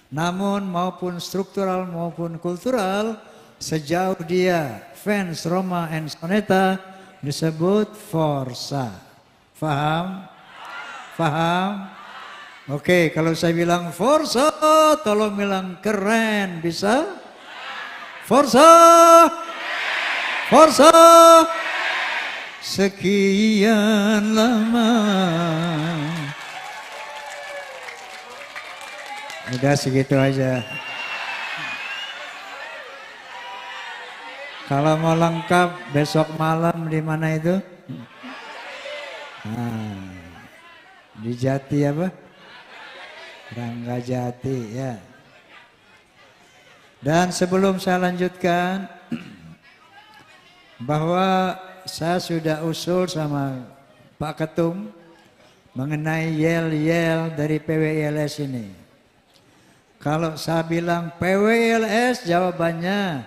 Namun maupun struktural maupun kultural, sejauh dia fans Roma and Soneta disebut Forza. Faham? Faham? Oke, kalau saya bilang Forza, tolong bilang keren, bisa? Forza! Forza! Sekian lama. Udah segitu aja. Kalau mau lengkap besok malam di mana itu? Nah, di Jati apa? Ranggajati ya. Dan sebelum saya lanjutkan, bahwa saya sudah usul sama Pak Ketum mengenai yel-yel dari PWILS ini. Kalau saya bilang PWILS, jawabannya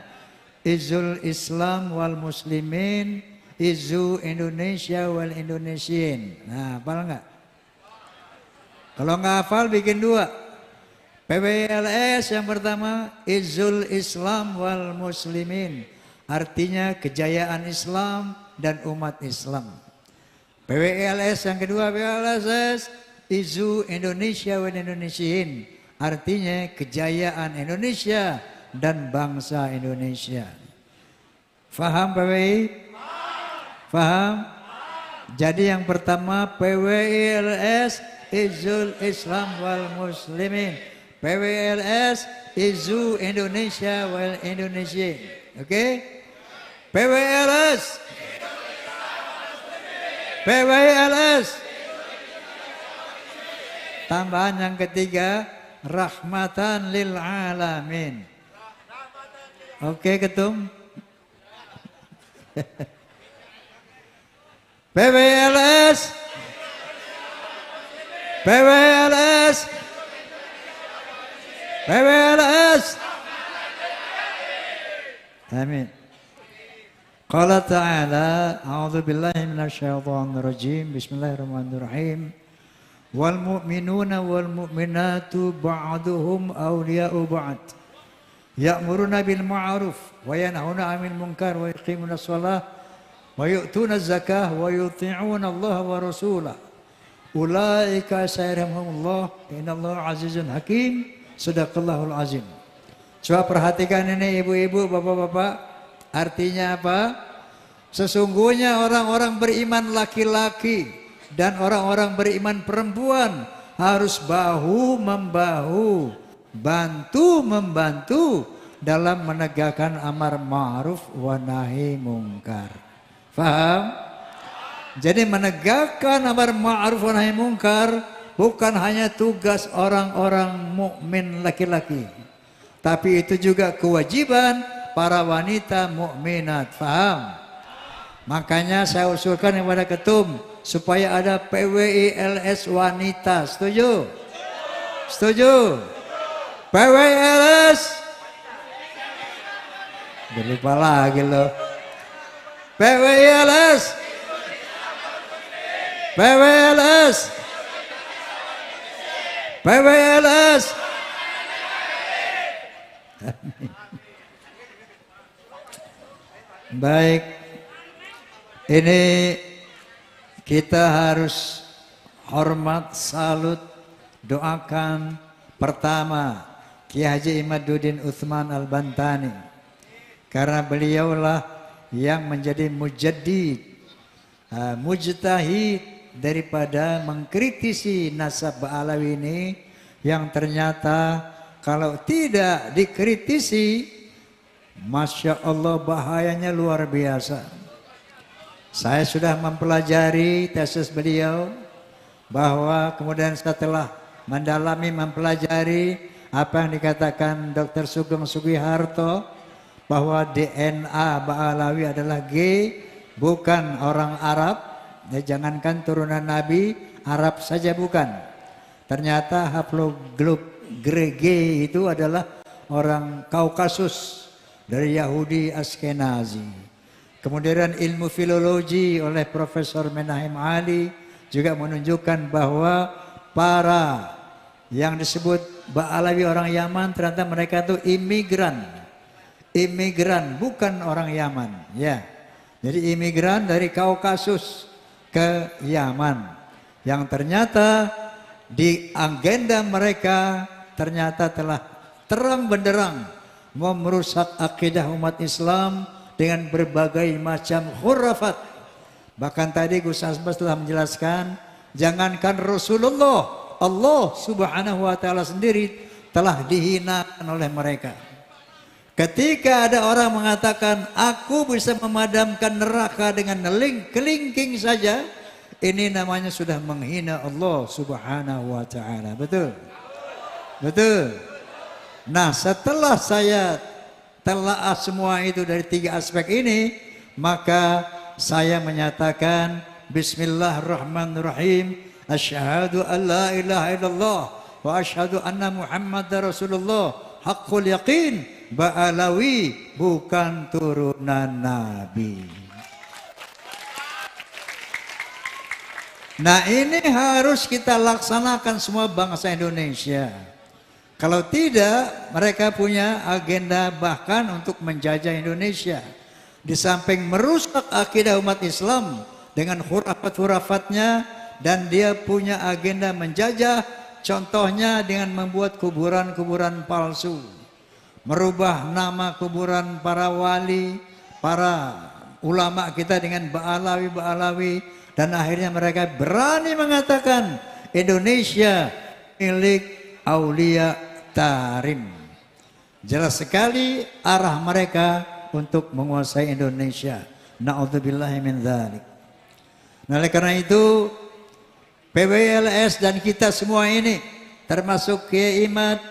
Izul Islam wal Muslimin, Izu Indonesia wal Indonesian. Nah, hafal nggak? Kalau nggak hafal bikin dua. PWILS yang pertama Izul Islam wal Muslimin, artinya kejayaan Islam dan umat Islam. PWLS yang kedua, PWLS Izu Indonesia wa Indonesiin, artinya kejayaan Indonesia dan bangsa Indonesia. Faham PWI? Faham? Jadi yang pertama PWLS Izul Islam wal Muslimin, PWLS Izu Indonesia wal Indonesiin. Oke? PWLS PWLS. Tambahan yang ketiga, rahmatan lil alamin. Oke, Ketum? PWLS PWLS PWLS. Amin. Qala ta'ala, a'udzu billahi minasyaitonir rajim. Bismillahirrahmanirrahim. Wal mu'minuna wal mu'minatu ba'duhum awliya'u ba'd. Ya'muruna bil ma'ruf wa yanhauna 'anil munkar wa yuqimuna shalah wa yu'tuna zakah wa yuti'una Allah wa rasulahu. Ulaika sayarhamuhumullah innallaha 'azizun hakim. Shadaqallahul azim. Coba perhatikan ini ibu-ibu, bapak-bapak. Artinya apa? Sesungguhnya orang-orang beriman laki-laki dan orang-orang beriman perempuan harus bahu-membahu, bantu-membantu dalam menegakkan amar ma'ruf wa nahi mungkar. Faham? Jadi menegakkan amar ma'ruf wa nahi mungkar bukan hanya tugas orang-orang mukmin laki-laki, tapi itu juga kewajiban para wanita mukminat. Faham? Makanya saya usulkan kepada Ketum supaya ada PWILS wanita. Setuju? Setuju? PWILS. Lupa lagi loh. PWILS. PWILS. PWILS. Baik, ini kita harus hormat, salut, doakan pertama Kiai Haji Imaduddin Utsman Al-Bantani, karena beliaulah yang menjadi mujtahid daripada mengkritisi nasab Ba'alawi ini, yang ternyata kalau tidak dikritisi, Masya Allah bahayanya luar biasa. Saya sudah mempelajari tesis beliau, bahwa kemudian setelah mendalami mempelajari apa yang dikatakan Dr. Sugeng Sugiharto, bahwa DNA Ba'alawi adalah G, bukan orang Arab. Ya, jangankan turunan Nabi, Arab saja bukan. Ternyata haplogroup G itu adalah orang Kaukasus, dari Yahudi Askenazi. Kemudian ilmu filologi oleh Profesor Menahem Ali juga menunjukkan bahwa para yang disebut Ba'alawi orang Yaman ternyata mereka itu imigran. Imigran, bukan orang Yaman, ya. Jadi imigran dari Kaukasus ke Yaman, yang ternyata di agenda mereka ternyata telah terang benderang mau merusak akidah umat Islam dengan berbagai macam khurafat. Bahkan tadi Gus Asbas telah menjelaskan, jangankan Rasulullah, Allah Subhanahu wa taala sendiri telah dihinakan oleh mereka. Ketika ada orang mengatakan aku bisa memadamkan neraka dengan kelingking saja, ini namanya sudah menghina Allah Subhanahu wa taala. Betul? Betul. Nah, setelah saya telaah semua itu dari tiga aspek ini, maka saya menyatakan Bismillahirrahmanirrahim, asyhadu an la ilaha illallah wa asyhadu anna Muhammadar Rasulullah, haqqul yaqin, Ba'alawi bukan turunan Nabi. Nah, ini harus kita laksanakan semua bangsa Indonesia. Kalau tidak, mereka punya agenda bahkan untuk menjajah Indonesia. Di samping merusak akidah umat Islam dengan khurafat-khurafatnya, dan dia punya agenda menjajah, contohnya dengan membuat kuburan-kuburan palsu, merubah nama kuburan para wali, para ulama kita dengan Ba'alawi, dan akhirnya mereka berani mengatakan Indonesia milik Aulia Tarim. Jelas sekali arah mereka untuk menguasai Indonesia. Na'udzubillahi min dzalik. Nah, oleh karena itu PWLS dan kita semua ini, termasuk Kiai Imad,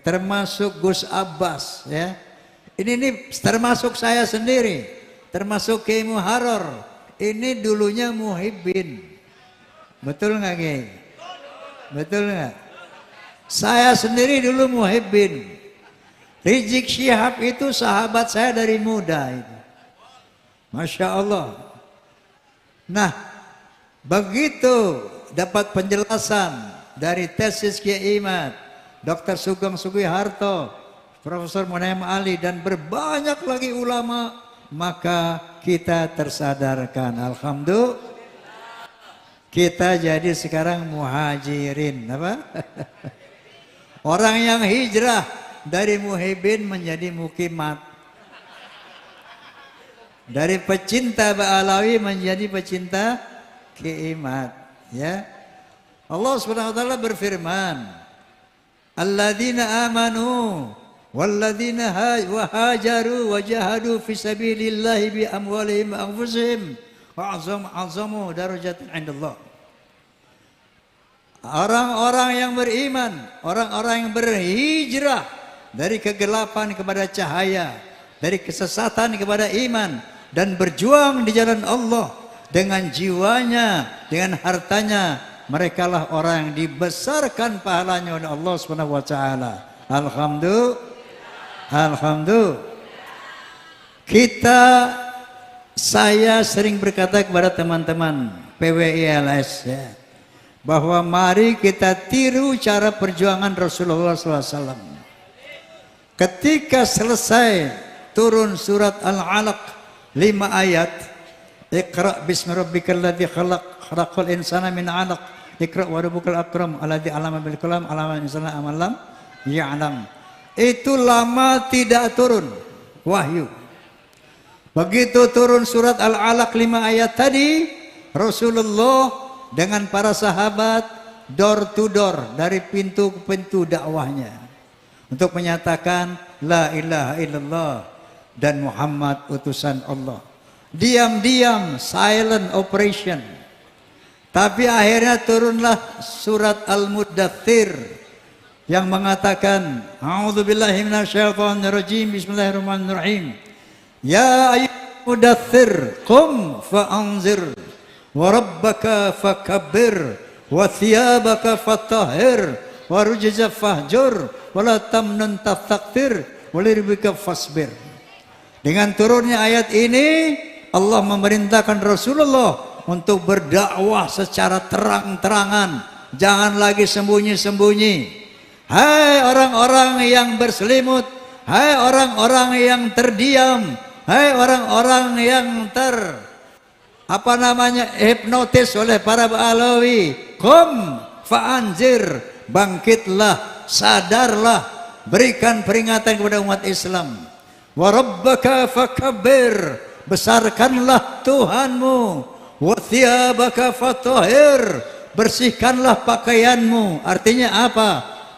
termasuk Gus Abbas, ya. Ini termasuk saya sendiri, termasuk Kiai Muharrar. Ini dulunya Muhibbin. Betul nggak, Kiai? Betul nggak? Saya sendiri dulu Muhibbin. Rizik Syihab itu sahabat saya dari muda itu. Masya Allah. Nah, begitu dapat penjelasan dari tesis Kiai Imad, Dr. Sugeng Sugiharto, Profesor Munaim Ali, dan berbanyak lagi ulama, maka kita tersadarkan. Alhamdulillah, kita jadi sekarang muhajirin, apa? Orang yang hijrah dari muhibbin menjadi mukimat, dari pecinta Ba'alawi menjadi pecinta Kiai Imad, ya. Allah Subhanahu wa taala berfirman, alladzina amanu walladzina hajaru wajahadu fi sabilillahi bi amwalihim wa anfusihim wa azamu darajatan 'indallah. Orang-orang yang beriman, orang-orang yang berhijrah dari kegelapan kepada cahaya, dari kesesatan kepada iman, dan berjuang di jalan Allah dengan jiwanya, dengan hartanya, merekalah orang yang dibesarkan pahalanya oleh Allah Subhanahu wa taala. Alhamdulillah. Alhamdulillah. Saya sering berkata kepada teman-teman PWILS, ya, bahwa mari kita tiru cara perjuangan Rasulullah SAW. Ketika selesai turun surat Al-Alaq 5 ayat, Iqra bismi rabbikal ladzi khalaq, khalaqal insana min 'alaq, Iqra wa rabbukal akram alladzi 'allama bil qalam, 'allamal insana ma lam ya'lam. Itu lama tidak turun wahyu. Begitu turun surat Al-Alaq 5 ayat tadi, Rasulullah dengan para sahabat door to door, dari pintu ke pintu dakwahnya, untuk menyatakan la ilaha illallah dan Muhammad utusan Allah. Diam-diam, silent operation. Tapi akhirnya turunlah surat Al-Muddathir yang mengatakan, a'udzubillahi minasyaitonirrajim, bismillahirrahmanirrahim. Ya ayyuhal mudaththir qum fa'anzir wa rabbaka fakabbir wa thiyabaka fatahhir wa rujza fahjur wa la tamnun tastakthir wa lirabbika fasbir. Dengan turunnya ayat ini, Allah memerintahkan Rasulullah untuk berdakwah secara terang-terangan, jangan lagi sembunyi-sembunyi. Hai orang-orang yang berselimut, hai orang-orang yang terdiam, hai orang-orang yang hipnotis oleh para Ba'alawi, qum fa'anzir, bangkitlah, sadarlah, berikan peringatan kepada umat Islam. Wa rabbaka fakabbir, besarkanlah Tuhanmu. Wa thiyabaka fatahhir, bersihkanlah pakaianmu. Artinya apa?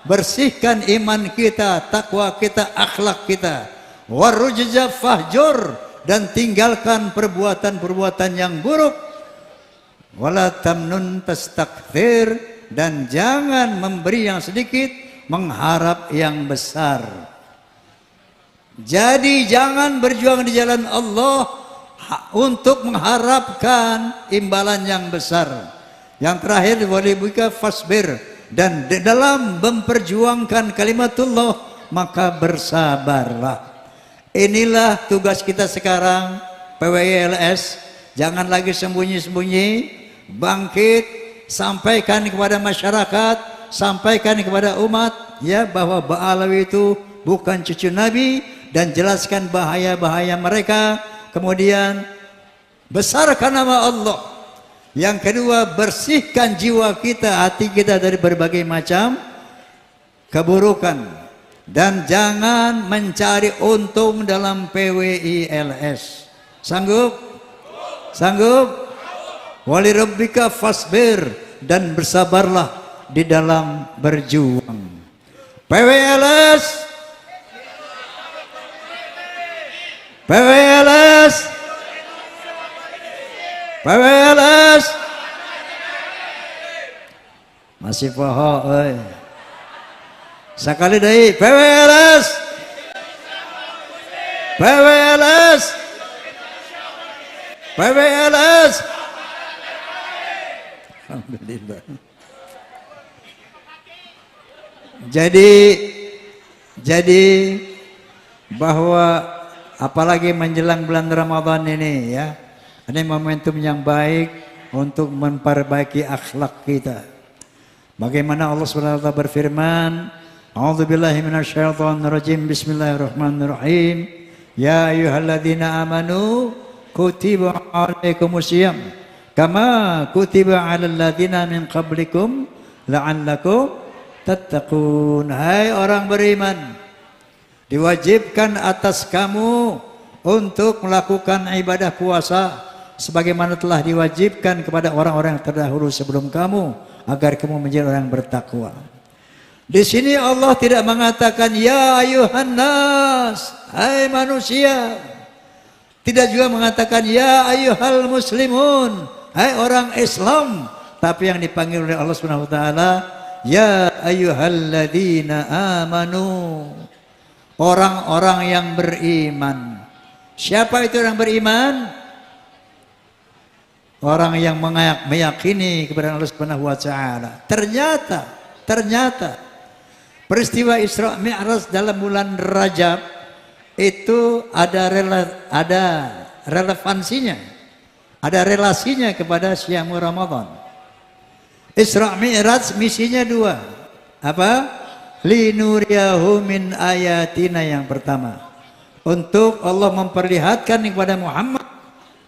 Bersihkan iman kita, takwa kita, akhlak kita. Wa rujza fahjur, dan tinggalkan perbuatan-perbuatan yang buruk. Wala tamnun tastakthir, dan jangan memberi yang sedikit, mengharap yang besar. Jadi jangan berjuang di jalan Allah untuk mengharapkan imbalan yang besar. Yang terakhir, walibika fasbir, dan dalam memperjuangkan kalimatullah maka bersabarlah. Inilah tugas kita sekarang, PWILS. Jangan lagi sembunyi-sembunyi, bangkit, sampaikan kepada masyarakat, sampaikan kepada umat, ya, bahwa Ba'alawi itu bukan cucu Nabi, dan jelaskan bahaya-bahaya mereka. kemudian besarkan nama Allah. Yang kedua, bersihkan jiwa kita, hati kita dari berbagai macam keburukan. Dan jangan mencari untung dalam PWILS. Sanggup? Sanggup? Wali rabbika fasbir, dan bersabarlah di dalam berjuang. PWLS, PWLS, PWLS. Masih poho, sekali deui, PWLS, PWLS, PWLS. Alhamdulillah. Jadi bahwa apalagi menjelang bulan Ramadan ini ya, ini momentum yang baik untuk memperbaiki akhlak kita. Bagaimana Allah SWT berfirman, A'udzubillahi minasyaitonirrajim, bismillahirrahmanirrahim. Ya ayyuhalladzina amanu kutiba alaikumusiyam kama kutiba 'alal ladzina min qablikum la'allakum tattaqun. Hai orang beriman, diwajibkan atas kamu untuk melakukan ibadah puasa sebagaimana telah diwajibkan kepada orang-orang yang terdahulu sebelum kamu, agar kamu menjadi orang bertakwa. Di sini Allah tidak mengatakan ya ayuhan nas, hai manusia. Tidak juga mengatakan ya ayyuhal muslimun, hai orang Islam. Tapi yang dipanggil oleh Allah Subhanahu wa taala, ya ayyuhalladzina amanu, orang-orang yang beriman. Siapa itu orang beriman? Orang yang meyakini kepada Allah Subhanahu wa taala. Ternyata peristiwa Isra Mi'raj dalam bulan Rajab itu ada relevansinya, ada relasinya kepada Syiamul Ramadan. Isra Mi'raj misinya dua. Apa? Linuriyahu min ayatina, yang pertama, untuk Allah memperlihatkan kepada Muhammad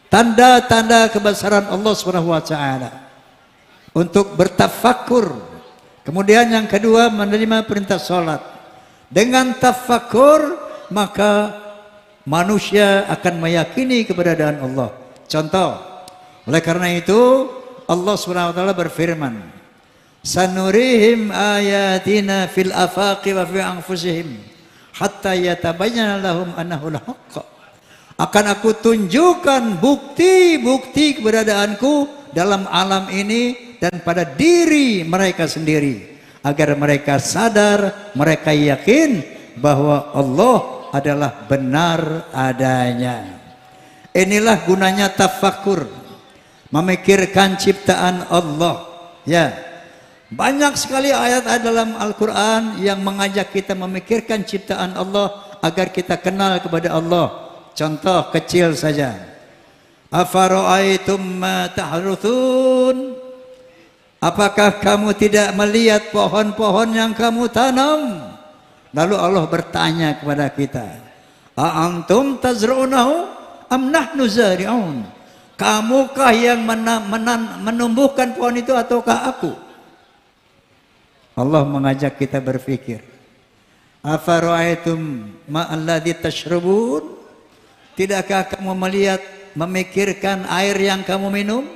tanda-tanda kebesaran Allah Subhanahu wa taala, untuk bertafakur. Kemudian yang kedua, menerima perintah salat. Dengan tafakur maka manusia akan meyakini keberadaan Allah. Contoh, oleh karena itu Allah Subhanahu wa taala berfirman, sanurihim ayatina fil afaqi wa fi anfusihim hatta yatabayyana lahum annahu al-haqq. Akan aku tunjukkan bukti-bukti keberadaanku dalam alam ini dan pada diri mereka sendiri, agar mereka sadar, mereka yakin bahwa Allah adalah benar adanya. Inilah gunanya tafakur, memikirkan ciptaan Allah. Ya, banyak sekali ayat-ayat dalam Al-Quran yang mengajak kita memikirkan ciptaan Allah agar kita kenal kepada Allah. Contoh kecil saja, afara'aitum ma tahruthun, apakah kamu tidak melihat pohon-pohon yang kamu tanam? Lalu Allah bertanya kepada kita, a'antum tazra'unahu am nahnu zari'un, kamukah yang menumbuhkan pohon itu ataukah aku? Allah mengajak kita berpikir, afara'aitum ma alladhi tashrabun, tidakkah kamu melihat, memikirkan air yang kamu minum?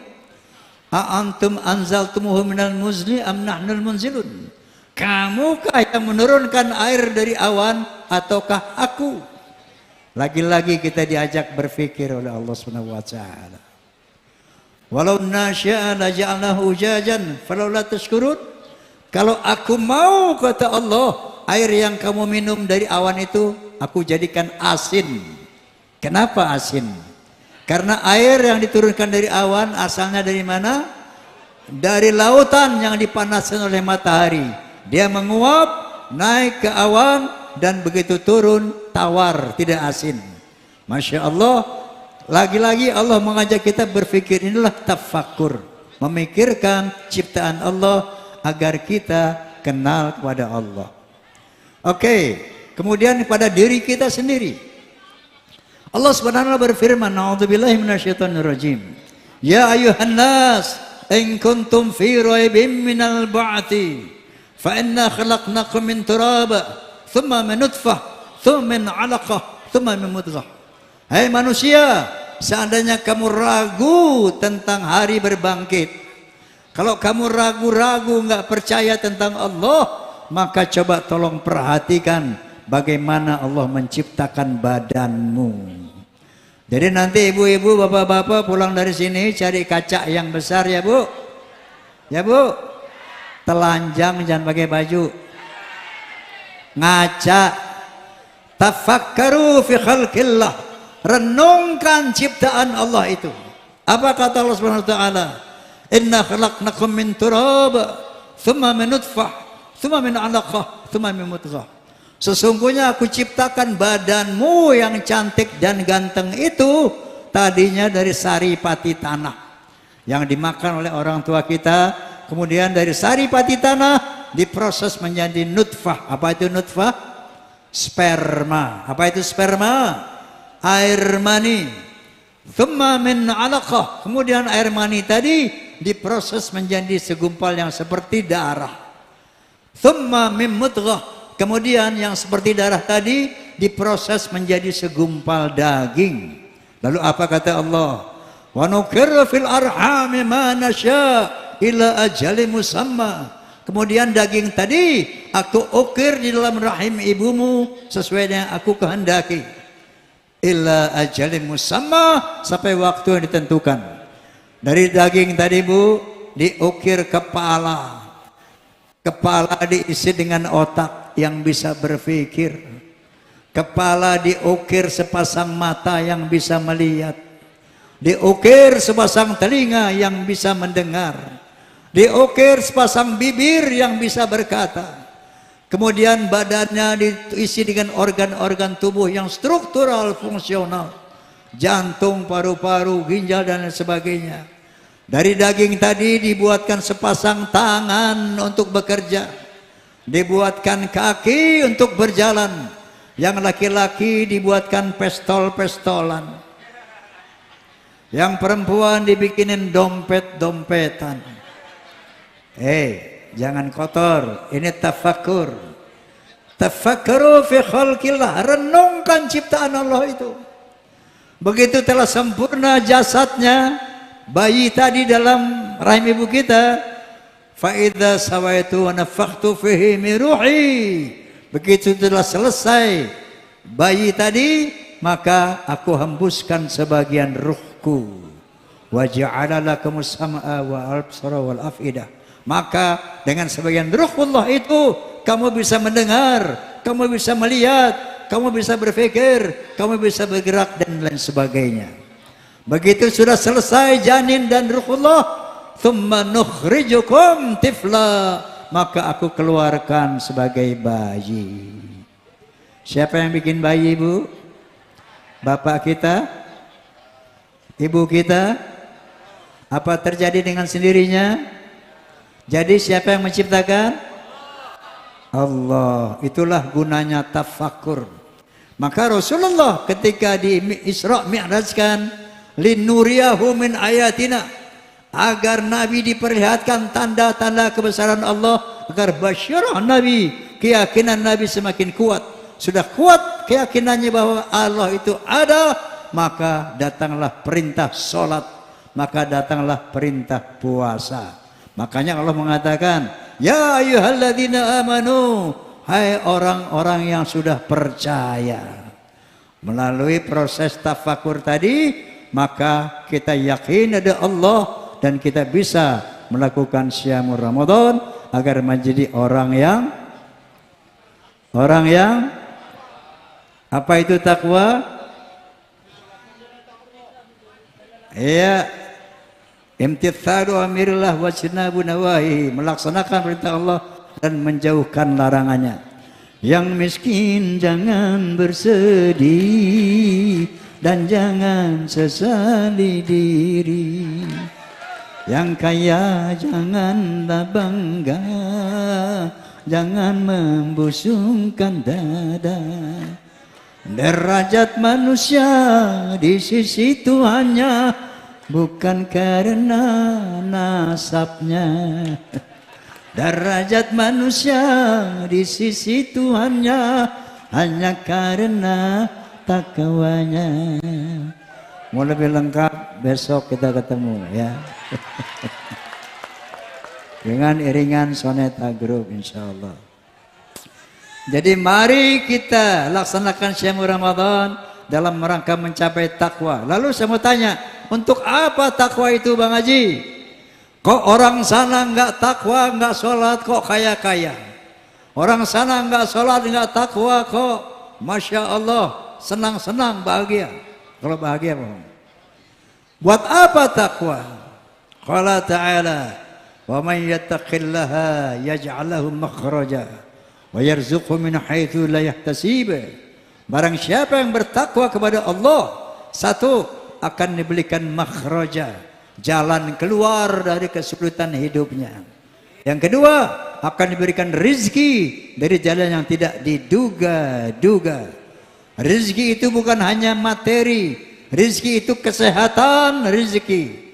A'antum anzaltumuhu minal muzni am nahnul munzilun, kamukah yang menurunkan air dari awan ataukah aku? Lagi-lagi kita diajak berpikir oleh Allah Subhanahu wa taala. Walau nasya'a la ja'alnahu ujajan falaula tashkurun. Kalau aku mau, kata Allah, air yang kamu minum dari awan itu aku jadikan asin. Kenapa asin? Karena air yang diturunkan dari awan asalnya dari mana? Dari lautan yang dipanaskan oleh matahari. Dia menguap, naik ke awan, dan begitu turun tawar, tidak asin. Masya Allah. Lagi-lagi Allah mengajak kita berpikir. Inilah tafakur, memikirkan ciptaan Allah agar kita kenal kepada Allah. Oke, kemudian pada diri kita sendiri, Allah Subhanahu wa taala berfirman, "A'udzubillahi minasyaitonirrajim. Ya ayuhan nas, in kuntum fi raibin minal ba'ti, fa inna khalaqnakum min turaba, thumma min nutfah, thumma min 'alaqah, thumma min mudghah." Hai manusia, seandainya kamu ragu tentang hari berbangkit, kalau kamu ragu-ragu nggak percaya tentang Allah, maka coba tolong perhatikan bagaimana Allah menciptakan badanmu. Jadi nanti ibu-ibu, bapak-bapak pulang dari sini cari kaca yang besar ya bu. Ya bu. Telanjang, jangan pakai baju. Ngaca. Tafakkaru fi khalqillah. Renungkan ciptaan Allah itu. Apa kata Allah Subhanahu wa taala? Inna khalaqnakum min turab, thumma min nutfah, thumma min 'alaqah, thumma min mudghah. Sesungguhnya aku ciptakan badanmu yang cantik dan ganteng itu tadinya dari saripati tanah yang dimakan oleh orang tua kita, kemudian dari saripati tanah diproses menjadi nutfah. Apa itu nutfah? Sperma. Apa itu sperma? Air mani. Thumma min 'alaqah. Kemudian air mani tadi diproses menjadi segumpal yang seperti darah. Thumma min mudghah. Kemudian yang seperti darah tadi diproses menjadi segumpal daging. Lalu apa kata Allah? Wa nuqirru fil arhami ma nasya ila ajali musamma. Kemudian daging tadi aku ukir di dalam rahim ibumu sesuai dengan aku kehendaki. Ila ajali musamma, sampai waktu yang ditentukan. Dari daging tadi bu diukir kepala. Kepala diisi dengan otak yang bisa berpikir. Kepala diukir sepasang mata yang bisa melihat. Diukir sepasang telinga yang bisa mendengar. Diukir sepasang bibir yang bisa berkata. Kemudian badannya diisi dengan organ-organ tubuh yang struktural fungsional. Jantung, paru-paru, ginjal dan lain sebagainya. Dari daging tadi dibuatkan sepasang tangan untuk bekerja. Dibuatkan kaki untuk berjalan. Yang laki-laki dibuatkan pestol-pestolan. Yang perempuan dibikinin dompet-dompetan. Jangan kotor. Ini tafakur. Tafakkaru fi khalqillah. Renungkan ciptaan Allah itu. Begitu telah sempurna jasadnya bayi tadi dalam rahim ibu kita, fa idza sawaitu wa nafakhtu fihi min ruhi. Begitu telah selesai bayi tadi, maka aku hembuskan sebagian ruhku. Wa ja'ala lakumus sam'a wal absara wal afidah. Maka dengan sebagian ruhullah itu kamu bisa mendengar, kamu bisa melihat, kamu bisa berpikir, kamu bisa bergerak dan lain sebagainya. Begitu sudah selesai janin dan ruhullah, thumma nukhrijukum tifla, maka aku keluarkan sebagai bayi. Siapa yang bikin bayi ibu? Bapak kita? Ibu kita? Apa terjadi dengan sendirinya? Jadi siapa yang menciptakan? Allah. Itulah gunanya tafakur. Maka Rasulullah ketika di Isra Mi'rajkan, linuriyahu min ayatina, agar Nabi diperlihatkan tanda-tanda kebesaran Allah, agar basyarah Nabi, keyakinan Nabi semakin kuat. Sudah kuat keyakinannya bahwa Allah itu ada, maka datanglah perintah sholat, maka datanglah perintah puasa. Makanya Allah mengatakan, ya ayyuhalladzina amanu, hai orang-orang yang sudah percaya. Melalui proses tafakur tadi, maka kita yakin ada Allah dan kita bisa melakukan syamur Ramadan agar menjadi orang yang apa itu takwa? Iya, imtithalu amirillah wa jinabu nawahi, melaksanakan perintah Allah dan menjauhkan larangannya. Yang miskin jangan bersedih dan jangan sesali diri. Yang kaya janganlah bangga, jangan membusungkan dada. Derajat manusia di sisi Tuhannya bukan karena nasabnya. Derajat manusia di sisi Tuhannya hanya karena takwanya. Mau lebih lengkap besok kita ketemu ya. Dengan iringan Soneta Group insyaallah. Jadi mari kita laksanakan Syamu Ramadan dalam rangka mencapai takwa. Lalu saya mau tanya, untuk apa takwa itu Bang Haji? Kok orang sana nggak takwa, nggak sholat kok kaya-kaya? Orang sana nggak sholat, nggak takwa kok Masya Allah senang-senang bahagia. Kalau bahagia bohong. Buat apa takwa? Qala ta'ala, wa man yattaqillaha yaj'al lahu makhraja wa yarzuqhu min haitsu la yahtasib. Barang siapa yang bertakwa kepada Allah, satu akan diberikan makhraja, jalan keluar dari kesulitan hidupnya. Yang kedua, akan diberikan rizki dari jalan yang tidak diduga-duga. Rizki itu bukan hanya materi, rizki itu kesehatan, rizki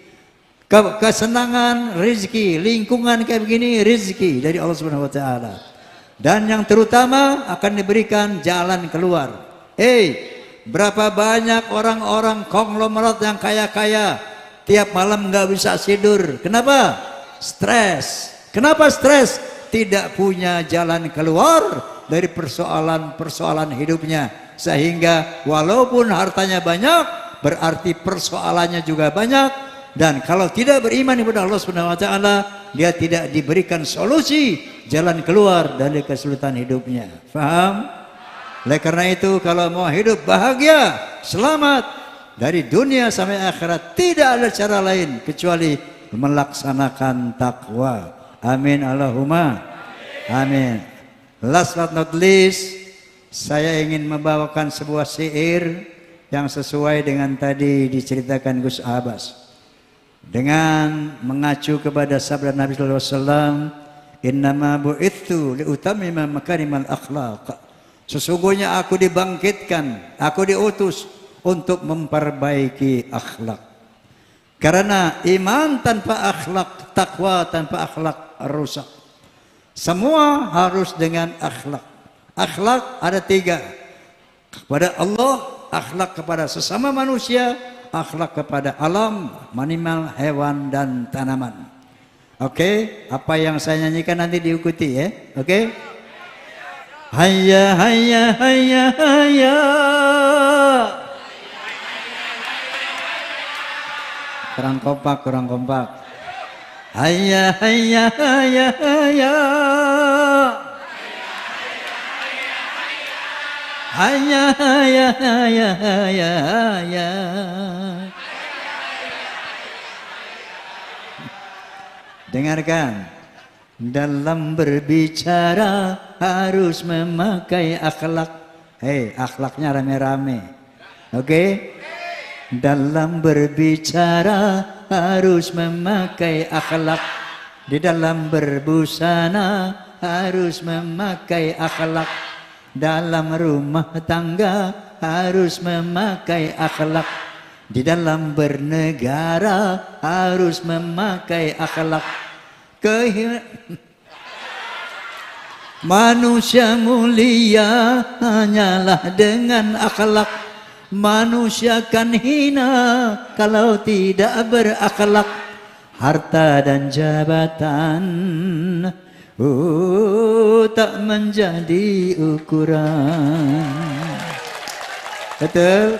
kesenangan, rizki lingkungan kayak begini, rizki dari Allah Subhanahu Wa Taala. Dan yang terutama akan diberikan jalan keluar. Berapa banyak orang-orang konglomerat yang kaya-kaya tiap malam nggak bisa tidur. Kenapa? Stres. Kenapa stres? Tidak punya jalan keluar dari persoalan-persoalan hidupnya. Sehingga walaupun hartanya banyak, berarti persoalannya juga banyak. Dan kalau tidak beriman kepada Allah Subhanahu Wa Taala, dia tidak diberikan solusi jalan keluar dari kesulitan hidupnya. Faham? Oleh karena itu, kalau mau hidup bahagia, selamat dari dunia sampai akhirat, tidak ada cara lain kecuali melaksanakan takwa. Amin Allahumma amin. Last but not least, saya ingin membawakan sebuah syair yang sesuai dengan tadi diceritakan Gus Abbas. Dengan mengacu kepada sabda Nabi sallallahu alaihi wasallam, innama bu'itsu liutammima makarimal akhlaq. Sesungguhnya aku dibangkitkan, aku diutus untuk memperbaiki akhlak. Karena iman tanpa akhlak, takwa tanpa akhlak rusak. Semua harus dengan akhlak. Akhlak ada 3. Kepada Allah, akhlak kepada sesama manusia, akhlak kepada alam, animal, hewan dan tanaman. Oke, apa yang saya nyanyikan nanti diikuti ya. Oke? Hayya hayya hayya hayya. Kurang kompak, kurang kompak. Hayya hayya hayya hayya. Hayya hayya hayya hayya hayya. Dengarkan. Dalam berbicara harus memakai akhlak. Akhlaknya rame-rame. Oke? Dalam berbicara harus memakai akhlak. Di dalam berbusana harus memakai akhlak. Dalam rumah tangga harus memakai akhlak. Di dalam bernegara harus memakai akhlak. Manusia mulia hanyalah dengan akhlak. Manusia kan hina kalau tidak berakhlak. Harta dan jabatan tak menjadi ukuran. Betul?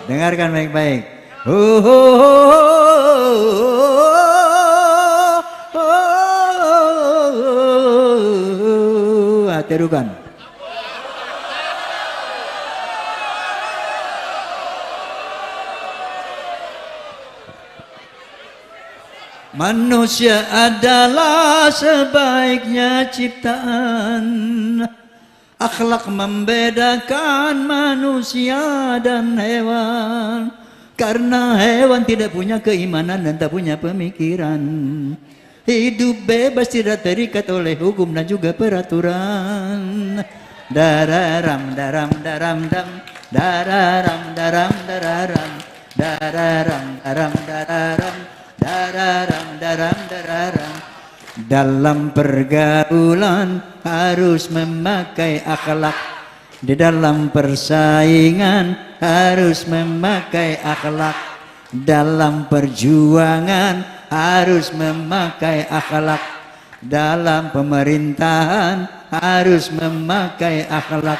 Dengarkan baik-baik. Tirukan. Manusia adalah sebaiknya ciptaan. Akhlak membedakan manusia dan hewan. Karena hewan tidak punya keimanan dan tak punya pemikiran. Hidup bebas tidak terikat oleh hukum dan juga peraturan. Dararam daram daram dam, dararam daram dararam, dararam daram dararam, dararam daram dararam. Dalam pergaulan harus memakai akhlak. Di dalam persaingan harus memakai akhlak. Dalam perjuangan harus memakai akhlak. Dalam pemerintahan harus memakai akhlak.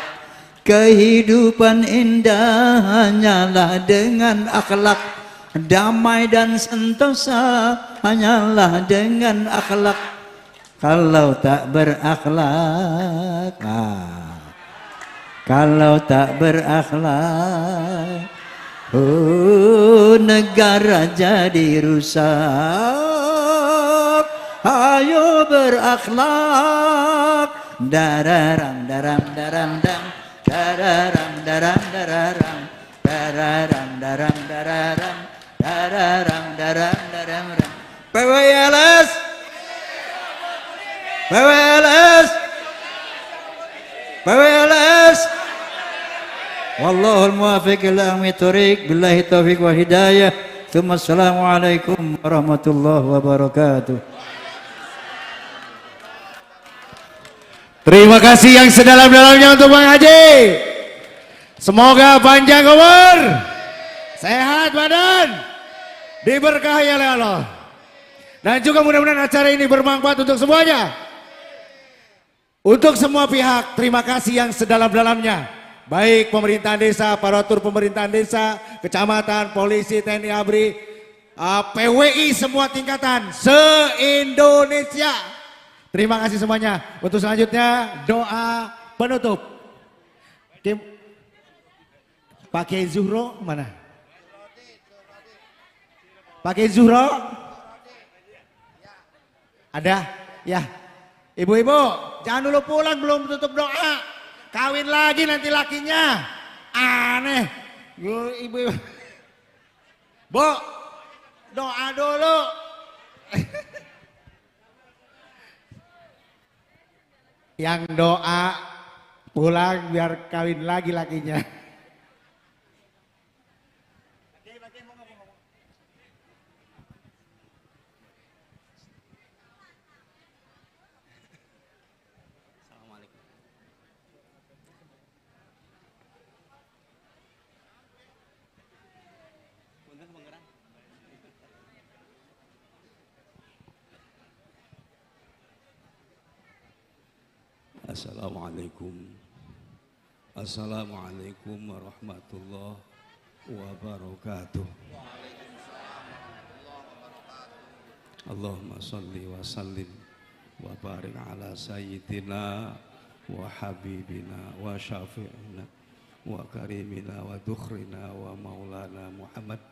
Kehidupan indah hanyalah dengan akhlak. Damai dan sentosa hanyalah dengan akhlak. Kalau tak berakhlak, kalau tak berakhlak, oh negara jadi rusak. Ayo berakhlak. Dararam daram daram dam, dararam daram dararam, dararam daram dararam, dararam daram daram ram. PWLS, PWLS, PWLS. Wallahul muwaffiq ila aqwamit thoriq. Billahi taufiq wal hidayah. Assalamualaikum warahmatullahi wabarakatuh. Terima kasih yang sedalam-dalamnya untuk Bang Haji. Semoga panjang umur, sehat badan, diberkahi oleh Allah. Dan juga mudah-mudahan acara ini bermanfaat untuk semuanya. Untuk semua pihak, terima kasih yang sedalam-dalamnya. Baik pemerintahan desa, aparatur pemerintahan desa, kecamatan, polisi, TNI, ABRI, PWI, semua tingkatan se-Indonesia. Terima kasih semuanya. Untuk selanjutnya doa penutup. Pakai Zuhro mana? Pakai Zuhro? Ada? Ya. Ibu-ibu, jangan dulu pulang belum tutup doa. Kawin lagi nanti lakinya. Aneh. Ibu-ibu. Bu, doa dulu. Yang doa pulang biar kawin lagi lakinya. Assalamualaikum. Assalamualaikum warahmatullahi wabarakatuh. Allahumma salli wa sallim wa barik ala sayyidina wa habibina wa syafi'ina wa karimina wa dukhrina wa maulana Muhammad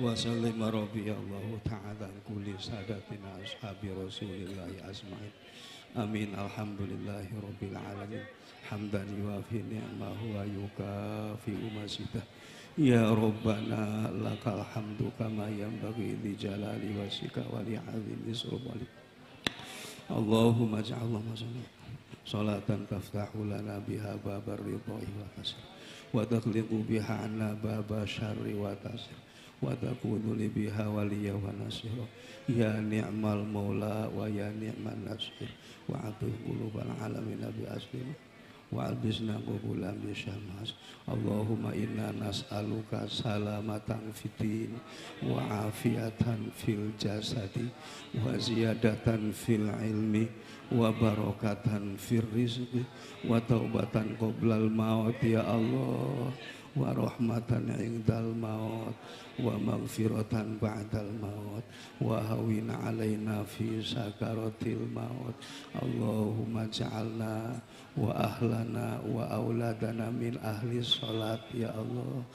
wa sallim rabbi Allah ta'ala kulli sadatina ashabi rasulillahi asma'in. Amin. Alhamdulillahi rabbil alamin. Hamdan yuafi ni'mahu wa yukafi'u mazidah. Ya Rabbana lakal hamdu kama yanbaghi li jalali wajhika wa li 'azimi sultanik. Allahumma ij'alna salatan taftahu lana biha babar ridha'i wa kasr wa taghliqu biha 'anna baba syarri wa tasir wa takunu li biha waliyya wa nasira. Ya ni'mal maula wa ya ni'man nasir. Wa atul qulubal alamin bi aslina wa albisna qubulan bi syamas. Allahumma inna nas'aluka salamatan fitin wa afiatan fil jasadi wa ziyadatan fil ilmi wa barakatan fir rizqi wa taubatan qoblal maut ya Allah wa rahmatan indal maut wa maghfiratan ba'dal maut wa hawin alaina fi sakaratil maut. Allahumma ja'alna wa ahlana wa auladana min ahli salat ya Allah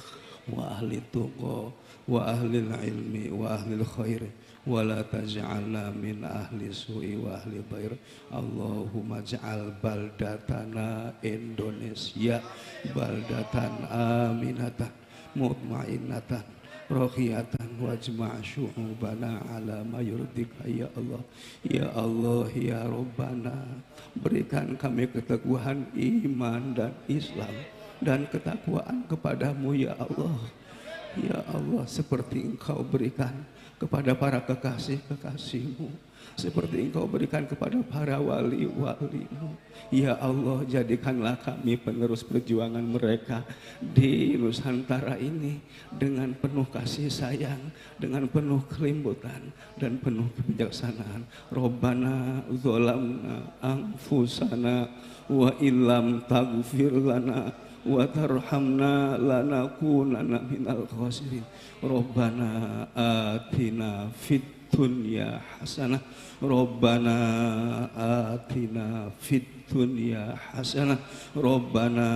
wa ahli tuqa wa ahli ilmi wa ahli khair wa la taj'alna min ahli su'i wa ahli bair. Allahumma ja'al baldatana Indonesia baldatan aminatan mutmainnatan rohiyatan wajma' syu'ubana ala ma yurdika ya Allah. Ya Allah ya Rabbana, berikan kami keteguhan iman dan Islam dan ketakwaan kepadamu ya Allah. Ya Allah, seperti Engkau berikan kepada para kekasih-kekasih-Mu, seperti Engkau berikan kepada para wali-wali-Mu. Ya Allah, jadikanlah kami penerus perjuangan mereka di Nusantara ini dengan penuh kasih sayang, dengan penuh kelembutan dan penuh kebijaksanaan. Rabbana dzalamna anfusana wa illam taghfir lana wa tarhamna lanakunanna minal khasirin. Rabbana atina fid dunya hasanah, Rabbana atina fid dunya hasanah, Rabbana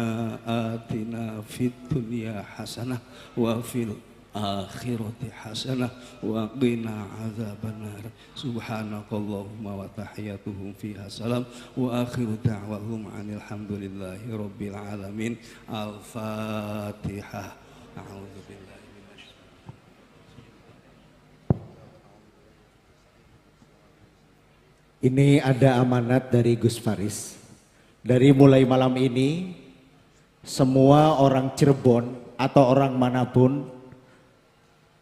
atina fid dunya hasanah wa fil akhirati hasanah wa qina azabannar. Subhanakallahumma wa tahiyyatuhum fiha salam wa akhiru da'wahum anil hamdulillahi rabbil alamin. Al-Fatihah. A'udzu billahi minasy Ini ada amanat dari Gus Faris. Dari mulai malam ini, semua orang Cirebon atau orang manapun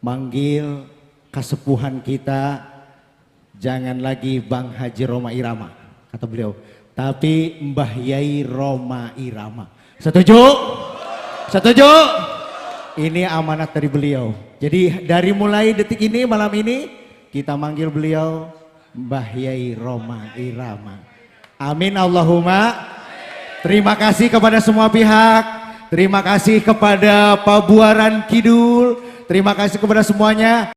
manggil kesepuhan kita, jangan lagi Bang Haji Roma Irama, kata beliau, tapi Mbah Yai Roma Irama. Setuju? Setuju? Ini amanat dari beliau. Jadi dari mulai detik ini, malam ini, kita manggil beliau Mbah Yai Roma Irama. Amin Allahumma. Terima kasih kepada semua pihak. Terima kasih kepada Pabuaran Kidul. Terima kasih kepada semuanya.